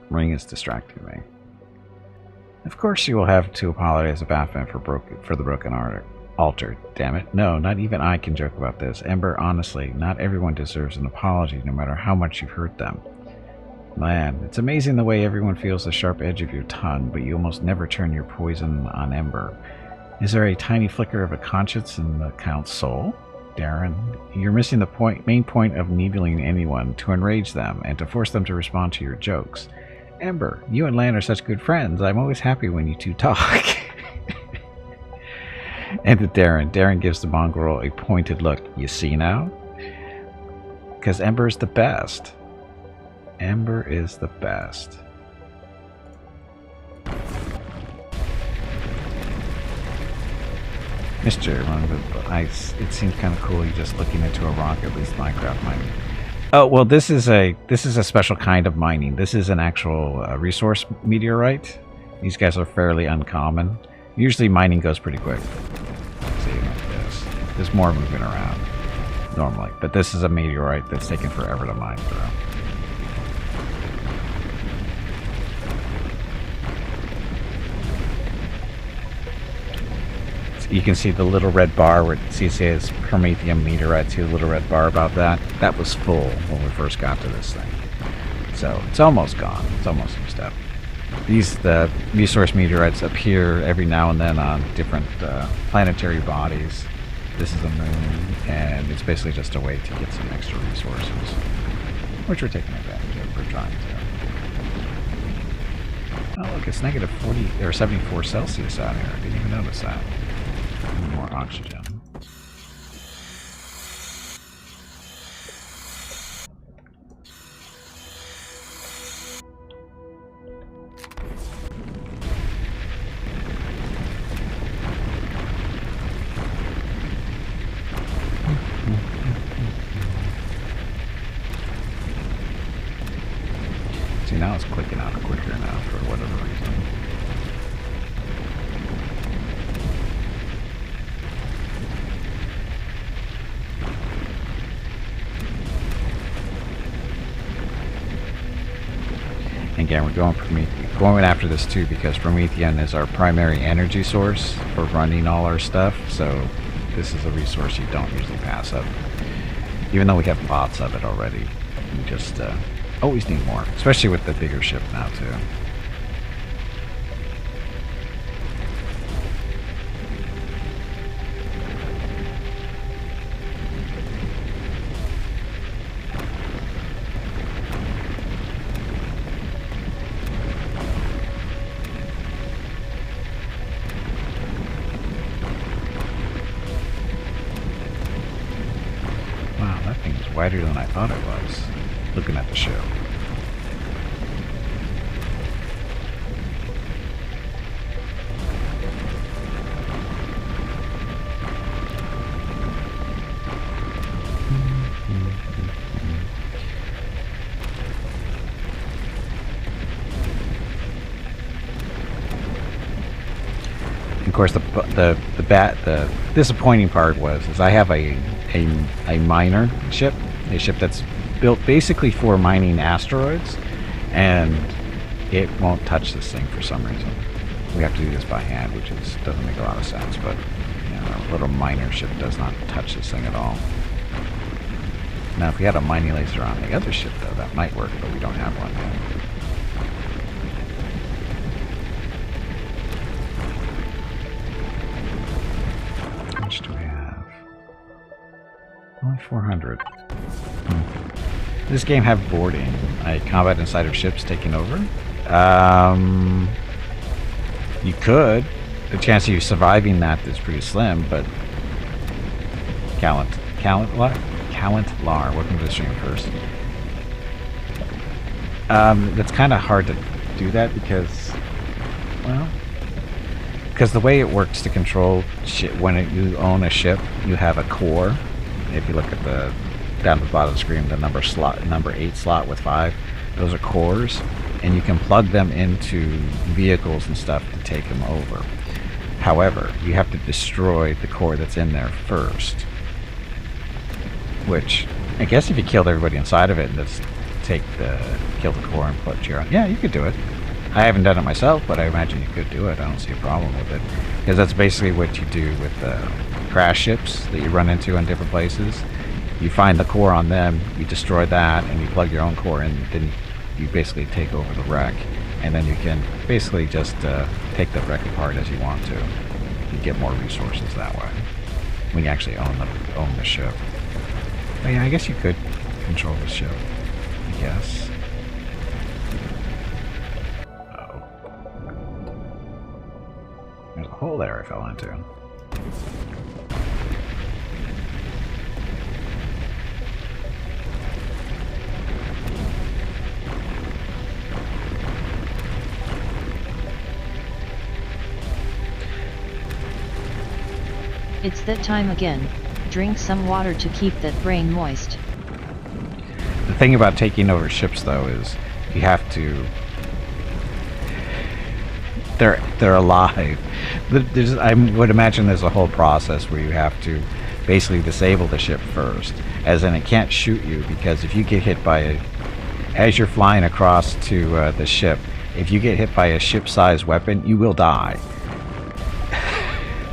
Ring is distracting me. Of course you will have to apologize to Batman for the broken altar. Damn it. No, not even I can joke about this. Ember, honestly, not everyone deserves an apology, no matter how much you've hurt them. Man, it's amazing the way everyone feels the sharp edge of your tongue, but you almost never turn your poison on Ember. Is there a tiny flicker of a conscience in the Count's soul? Darren, you're missing the main point of needling anyone, to enrage them, and to force them to respond to your jokes. Ember, you and Lan are such good friends. I'm always happy when you two talk. And to Darren. Darren gives the mongrel a pointed look. You see now? Because Ember is the best. Ember is the best. Mr. It seems kind of cool. You're just looking into a rock, at least Minecraft mining. Oh, well, this is a special kind of mining. This is an actual resource meteorite. These guys are fairly uncommon. Usually mining goes pretty quick. See, like this. There's more moving around normally, but this is a meteorite that's taken forever to mine through. You can see the little red bar where it says Promethium meteorite. See the little red bar about that? That was full when we first got to this thing. So it's almost gone. It's almost used up. The resource meteorites appear every now and then on different planetary bodies. This is a moon, and it's basically just a way to get some extra resources, which we're taking advantage of. We're trying to. Oh, look, it's negative 40 or 74 Celsius out here. I didn't even notice that. More oxygen. See, now it's clicking out quicker now for whatever reason. again, we're going after this too because Promethean is our primary energy source for running all our stuff. So this is a resource you don't usually pass up, even though we have lots of it already. You just always need more, especially with the bigger ship now too. Wider than I thought it was, looking at the show. Of course, the disappointing part was I have a miner ship, a ship that's built basically for mining asteroids, and it won't touch this thing for some reason. We have to do this by hand, which doesn't make a lot of sense, but you know, our little miner ship does not touch this thing at all. Now, if we had a mining laser on the other ship, though, that might work, but we don't have one yet. How much do we have? Only 400. This game have boarding, like combat inside of ships taking over. You could. The chance of you surviving that is pretty slim, but Calent Lar, welcome to the stream first. It's kind of hard to do that because, well, because the way it works to control ship, when you own a ship, you have a core. If you look at the down at the bottom of the screen, the number 8 slot with 5, those are cores, and you can plug them into vehicles and stuff to take them over. However, you have to destroy the core that's in there first, which I guess if you killed everybody inside of it and just kill the core and put your own, yeah, you could do it. I haven't done it myself, but I imagine you could do it. I don't see a problem with it, because that's basically what you do with crash ships that you run into in different places. You find the core on them, you destroy that, and you plug your own core in. Then you basically take over the wreck, and then you can basically just take the wreck apart as you want to. You get more resources that way when you actually own the ship. But yeah, I guess you could control the ship, I guess. Uh-oh. There's a hole there I fell into. It's that time again. Drink some water to keep that brain moist. The thing about taking over ships, though, is you have to... They're alive. I would imagine there's a whole process where you have to basically disable the ship first. As in, it can't shoot you, because if you get hit by as you're flying across to the ship, if you get hit by a ship-sized weapon, you will die.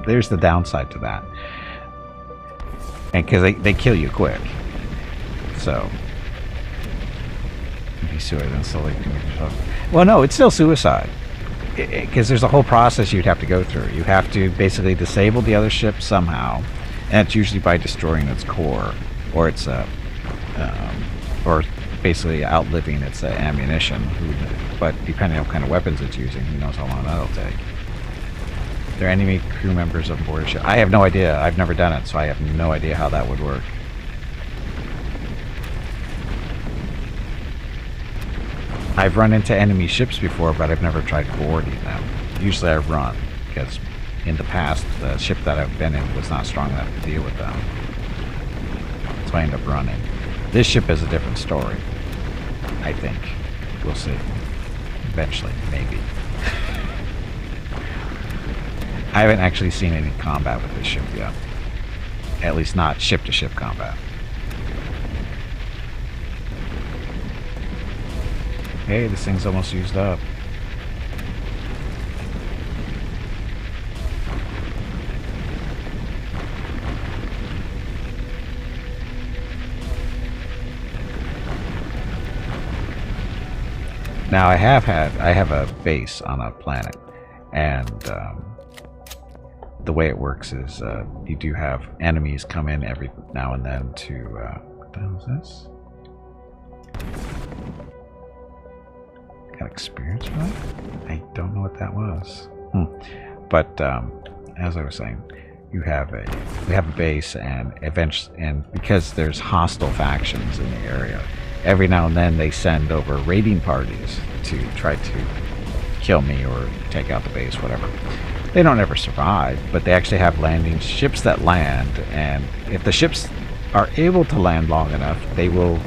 There's the downside to that, and because they kill you quick. So, be suicide then slowly. Well, no, it's still suicide, because there's a whole process you'd have to go through. You have to basically disable the other ship somehow, and it's usually by destroying its core, or its or basically outliving its ammunition. But depending on what kind of weapons it's using, who knows how long that'll take. There are enemy crew members on board a ship. I have no idea. I've never done it, so I have no idea how that would work. I've run into enemy ships before, but I've never tried boarding them. Usually I run, because in the past, the ship that I've been in was not strong enough to deal with them. So I end up running. This ship is a different story, I think. We'll see. Eventually, maybe. I haven't actually seen any combat with this ship yet. At least not ship-to-ship combat. Hey, this thing's almost used up. Now I have a base on a planet, and the way it works is you do have enemies come in every now and then to what the hell is this? Got experience for that? I don't know what that was. But as I was saying, we have a base, and eventually, and because there's hostile factions in the area, every now and then they send over raiding parties to try to kill me or take out the base, whatever. They don't ever survive, but they actually have landing ships that land, and if the ships are able to land long enough, they will,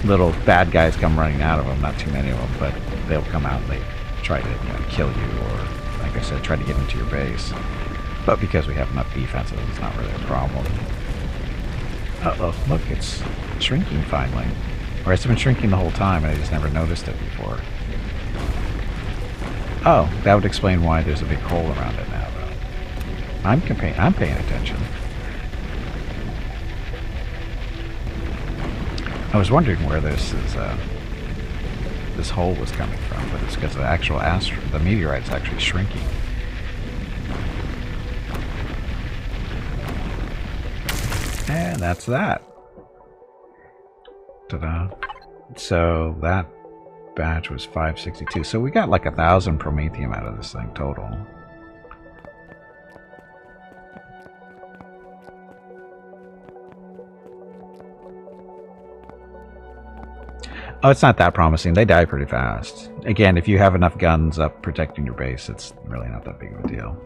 little bad guys come running out of them, not too many of them, but they'll come out and they try to kill you, or like I said, try to get into your base. But because we have enough defenses, it's not really a problem. Uh-oh, look, it's shrinking finally. Or it's been shrinking the whole time and I just never noticed it before. Oh, that would explain why there's a big hole around it now, though. I'm paying attention. I was wondering where this hole was coming from, but it's because the actual the meteorite's actually shrinking. And that's that. Ta-da. So that batch was 562. So we got like 1,000 promethium out of this thing total. Oh, it's not that promising. They die pretty fast. Again, if you have enough guns up protecting your base, it's really not that big of a deal.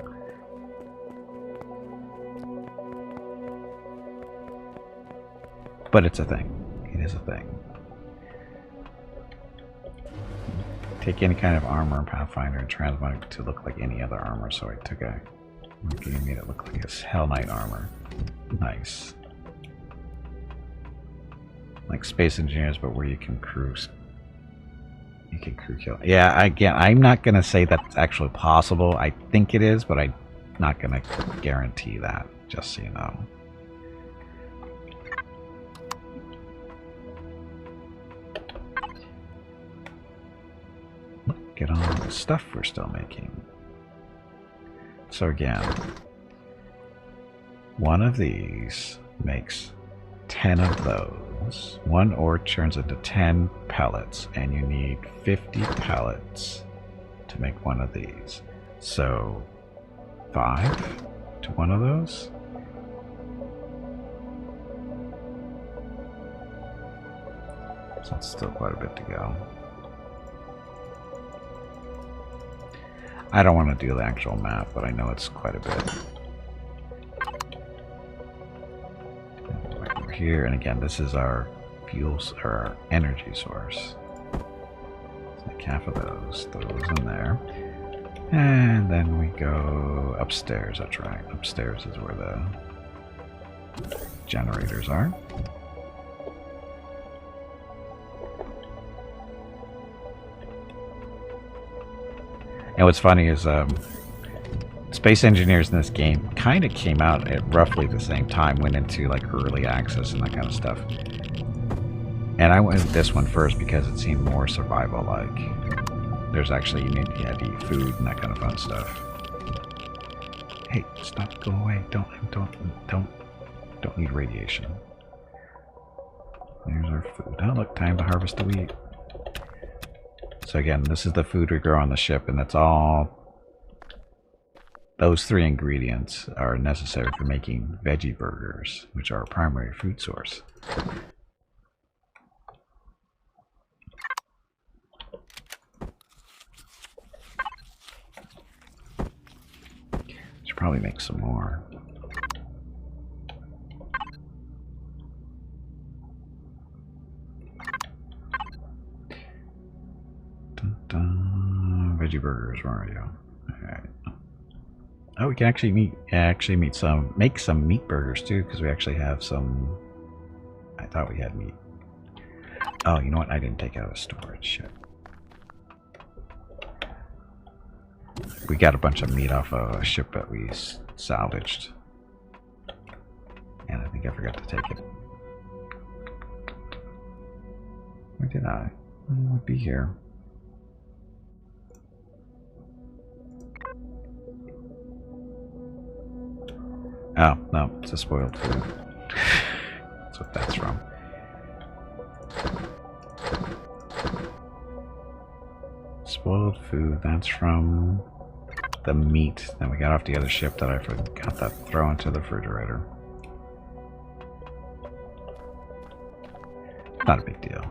But it's a thing. It is a thing. Take any kind of armor in Pathfinder and transmute it to look like any other armor. So I took a game, made it look like a Hell Knight armor. Nice. Like Space Engineers, but where you can cruise. You can crew kill. Yeah, again, I'm not going to say that's actually possible. I think it is, but I'm not going to guarantee that, just so you know. Get on the stuff we're still making. So again, one of these makes 10 of those. One ore turns into 10 pellets, and you need 50 pellets to make one of these. So 5 to one of those. So that's still quite a bit to go. I don't want to do the actual map, but I know it's quite a bit. Right over here, and again, this is our fuels, or our energy source. Like half of those in there. And then we go upstairs, that's right. Upstairs is where the generators are. And what's funny is Space Engineers in this game kind of came out at roughly the same time, went into like early access and that kind of stuff. And I went with this one first because it seemed more survival-like. There's actually, you had to eat food and that kind of fun stuff. Hey, stop, go away, don't need radiation. There's our food. Oh look, time to harvest the wheat. So again, this is the food we grow on the ship, and that's all. Those 3 ingredients are necessary for making veggie burgers, which are our primary food source. Should probably make some more. Veggie burgers, where are you? Alright. Oh, we can actually make some meat burgers too, because we actually have some. I thought we had meat. Oh, you know what? I didn't take out a storage. Shit. We got a bunch of meat off of a ship that we salvaged. And I think I forgot to take it. Where did I? It would be here. Oh, no, it's a spoiled food. That's what that's from. Spoiled food, that's from the meat that we got off the other ship that I forgot to throw into the refrigerator. Not a big deal.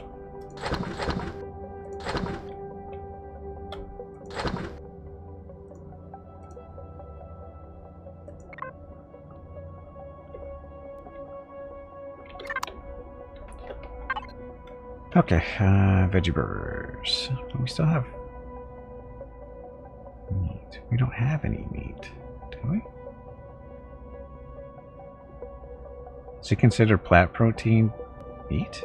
Okay, veggie burgers. We still have meat. We don't have any meat, do we? Is it considered plant protein meat?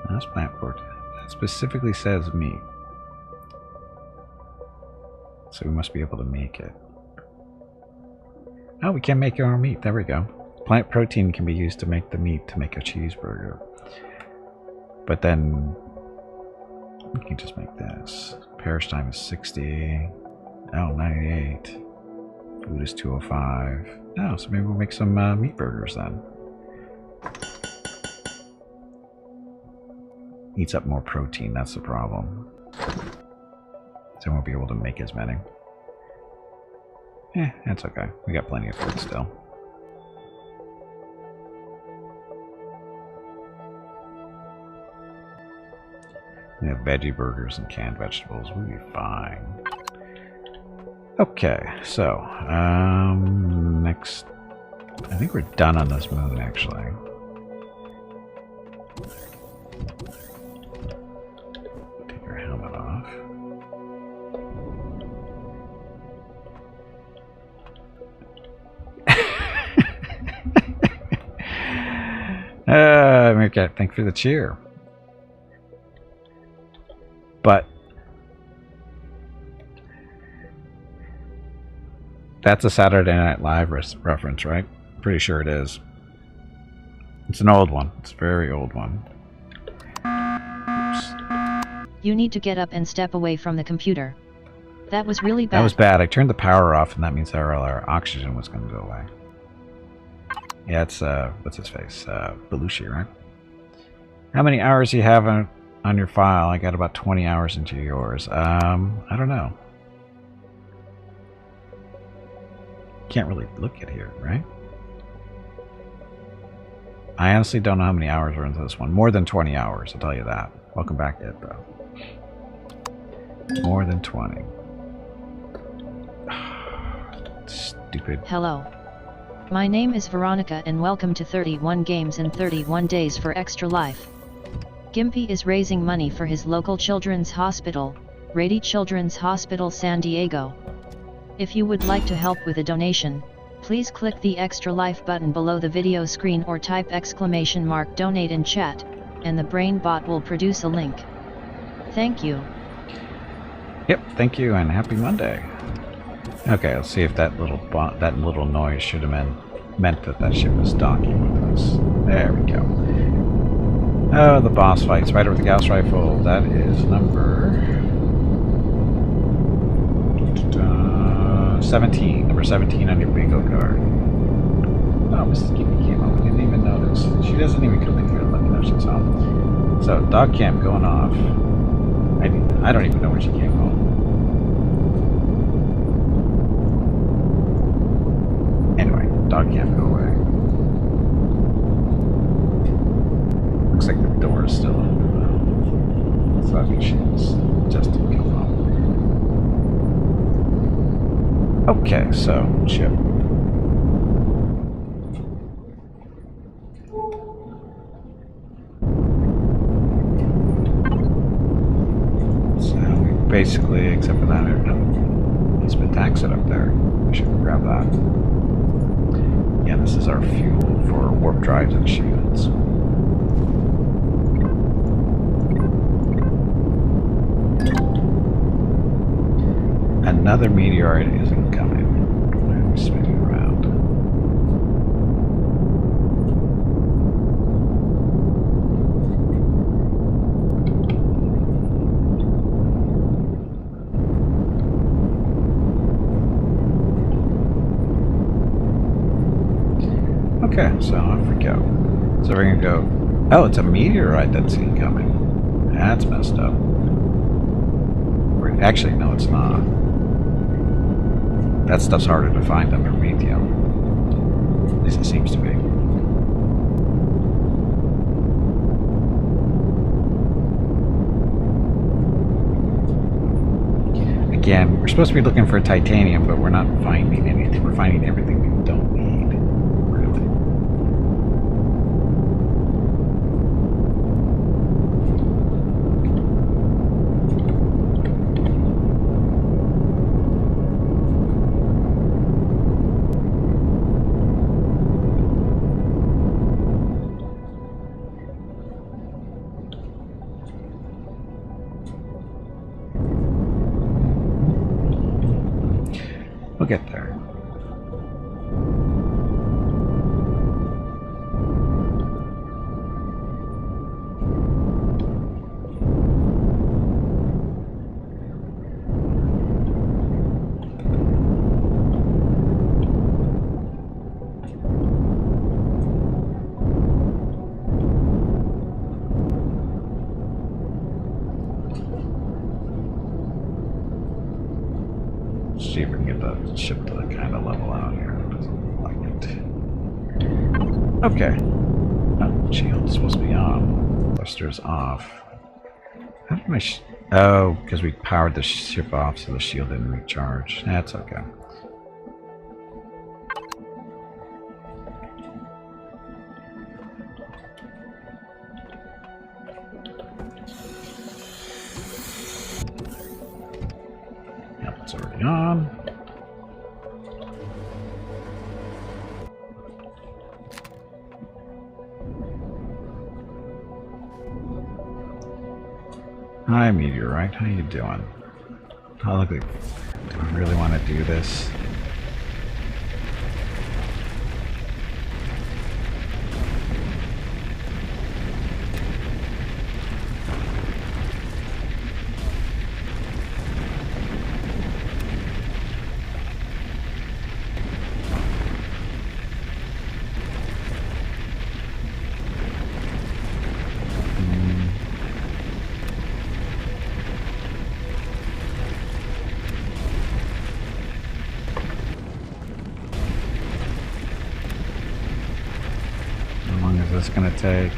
No, that's plant protein. That specifically says meat. So we must be able to make it. Oh, we can make our own meat. There we go. Plant protein can be used to make the meat to make a cheeseburger. But then we can just make this. Perish time is 60. Oh, 98. Food is 205. Oh, so maybe we'll make some meat burgers then. Eats up more protein, that's the problem. So we won't be able to make as many. That's okay. We got plenty of food still. We have veggie burgers and canned vegetables. We'll be fine. Okay, so next, I think we're done on this moon actually. Take our helmet off. Okay, thank you for the cheer. But that's a Saturday Night Live reference, right? Pretty sure it is. It's an old one. It's a very old one. Oops. You need to get up and step away from the computer. That was really bad. That was bad. I turned the power off, and that means our oxygen was going to go away. Yeah, it's what's his face? Belushi, right? How many hours do you have on your file? I got about 20 hours into yours. I don't know. Can't really look at here, right? I honestly don't know how many hours are into this one. More than 20 hours, I'll tell you that. Welcome back, Ed, bro. More than 20. Stupid. Hello. My name is Veronica and welcome to 31 Games in 31 Days for Extra Life. Gimpy is raising money for his local children's hospital, Rady Children's Hospital San Diego. If you would like to help with a donation, please click the Extra Life button below the video screen or type !donate in chat, and the brain bot will produce a link. Thank you. Yep, thank you and happy Monday. Okay, let's see if that little noise should have meant that ship was docking with us. There we go. Oh, the boss fight. Spider with the Gauss rifle. That is number 17. Number 17 on your bingo card. Oh, Mrs. Gimpy came home. We didn't even notice. She doesn't even come in here and let me know she's home. So, dog camp going off. I don't even know when she came home. Anyway, dog can't go away. Looks like the door is still open. So I think she's just to come home. Okay, so ship. So we basically, except for that, it's been taxed up there. We should grab that. Yeah, this is our fuel for warp drives and shields. another meteorite is incoming. I'm spinning around. Okay, so off we go. So we're gonna go. Oh, it's a meteorite that's incoming. That's messed up. Actually, no, it's not. That stuff's harder to find than Promethium. At least it seems to be. Again, we're supposed to be looking for titanium, but we're not finding anything. We're finding everything we don't need. Really. We'll get there. See if we can get the ship to kind of level out here. Doesn't look like it. Okay. Oh, shield's supposed to be on. Thruster's off. How did my oh, because we powered the ship off so the shield didn't recharge. That's okay. Yep, it's already on. Hi, Meteorite. How you doing? Oh, look, do I really want to do this? This gonna take?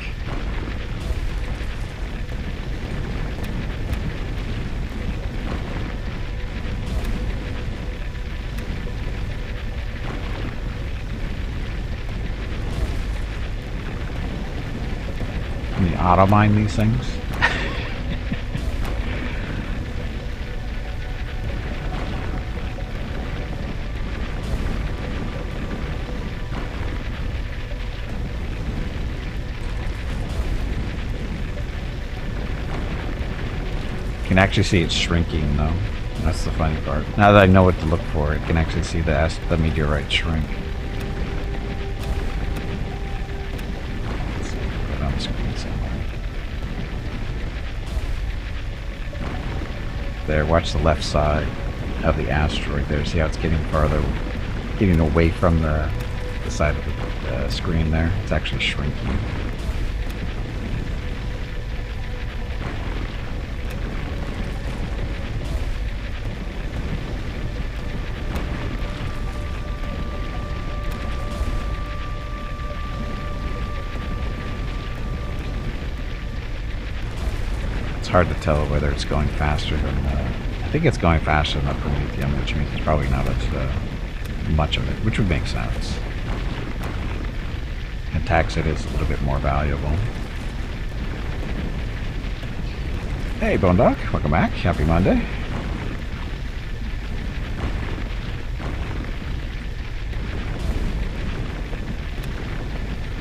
Can you auto mine these things? You can actually see it's shrinking though. That's the funny part. Now that I know what to look for, it can actually see the meteorite shrink. Let's see, put it on the screen somewhere. There, watch the left side of the asteroid there. See how it's getting farther, getting away from the side of the screen there. It's actually shrinking. It's hard to tell whether it's going faster than I think it's going faster than the Promethium, which means it's probably not as much of it, which would make sense. And Taxit is a little bit more valuable. Hey, Bone Dog, welcome back. Happy Monday.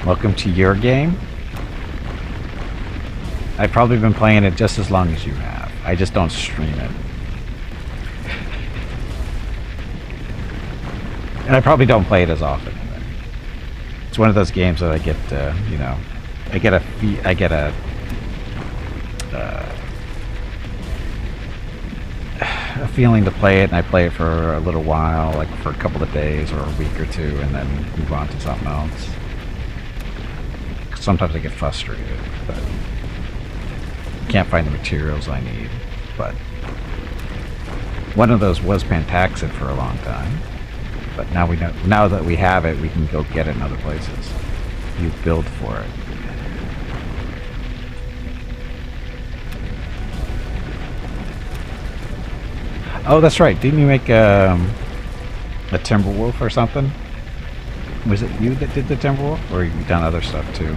Welcome to your game. I've probably been playing it just as long as you have. I just don't stream it. And I probably don't play it as often either. It's one of those games that I get, you know, I get a feeling to play it, and I play it for a little while, like for a couple of days or a week or two, and then move on to something else. Sometimes I get frustrated, but can't find the materials I need. But one of those was Pentaxid for a long time. But now we know. Now that we have it, we can go get it in other places. You build for it. Oh, that's right. Didn't you make a Timberwolf or something? Was it you that did the Timberwolf, or you done other stuff too?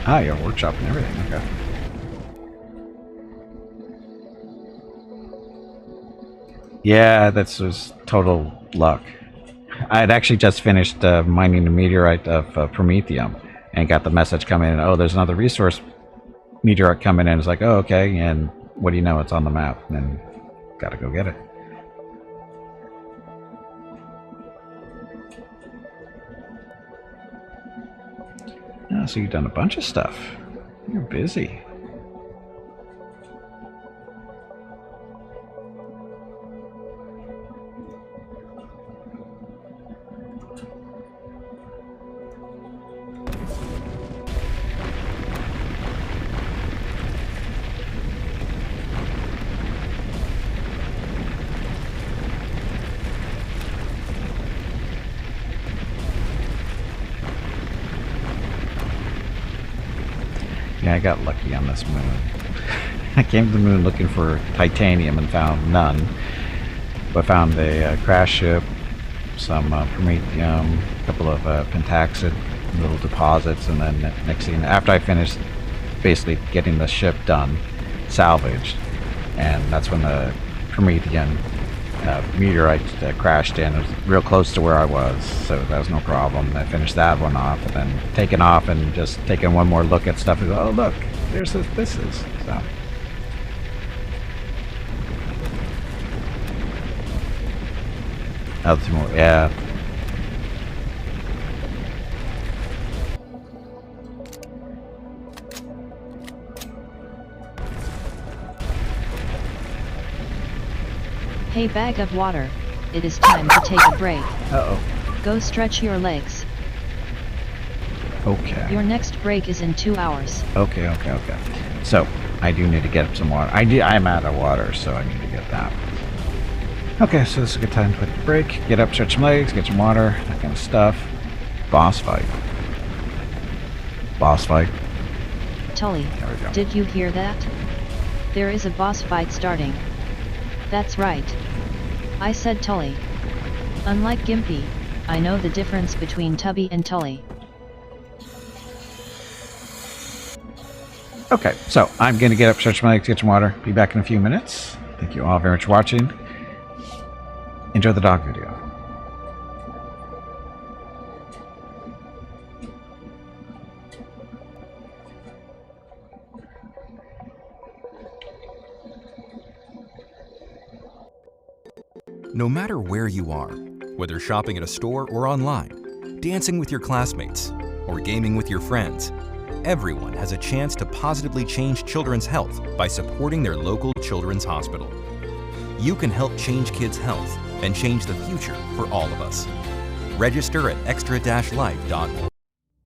Ah, you have a workshop and everything, okay. Yeah, that's was total luck. I had actually just finished mining the meteorite of Promethium and got the message coming in, oh, there's another resource meteorite coming in. It's like, oh, okay, and what do you know, it's on the map, and then gotta go get it. Oh, so you've done a bunch of stuff. You're busy. Yeah, I got lucky on this moon. I came to the moon looking for titanium and found none. But found a crash ship, some Promethium, a couple of Pentaxid little deposits, and then next thing, after I finished basically getting the ship done, salvaged, and that's when the Promethean meteorite crashed in. It was real close to where I was, so that was no problem. I finished that one off, and then taking off and just taking one more look at stuff and go, oh look, there's this is. So. Oh, two more, yeah. Hey, bag of water, it is time to take a break. Uh-oh. Go stretch your legs. Okay. Your next break is in 2 hours. Okay. So, I do need to get some water. I'm out of water, so I need to get that. Okay, so this is a good time to take a break. Get up, stretch some legs, get some water, that kind of stuff. Boss fight. Boss fight. Tully, There we go. did you hear that? There is a boss fight starting. That's right. I said Tully. Unlike Gimpy, I know the difference between Tubby and Tully. Okay, so I'm going to get up, stretch my legs, get some water. Be back in a few minutes. Thank you all very much for watching. Enjoy the dog video. No matter where you are, whether shopping at a store or online, dancing with your classmates, or gaming with your friends, everyone has a chance to positively change children's health by supporting their local children's hospital. You can help change kids' health and change the future for all of us. Register at extra-life.org.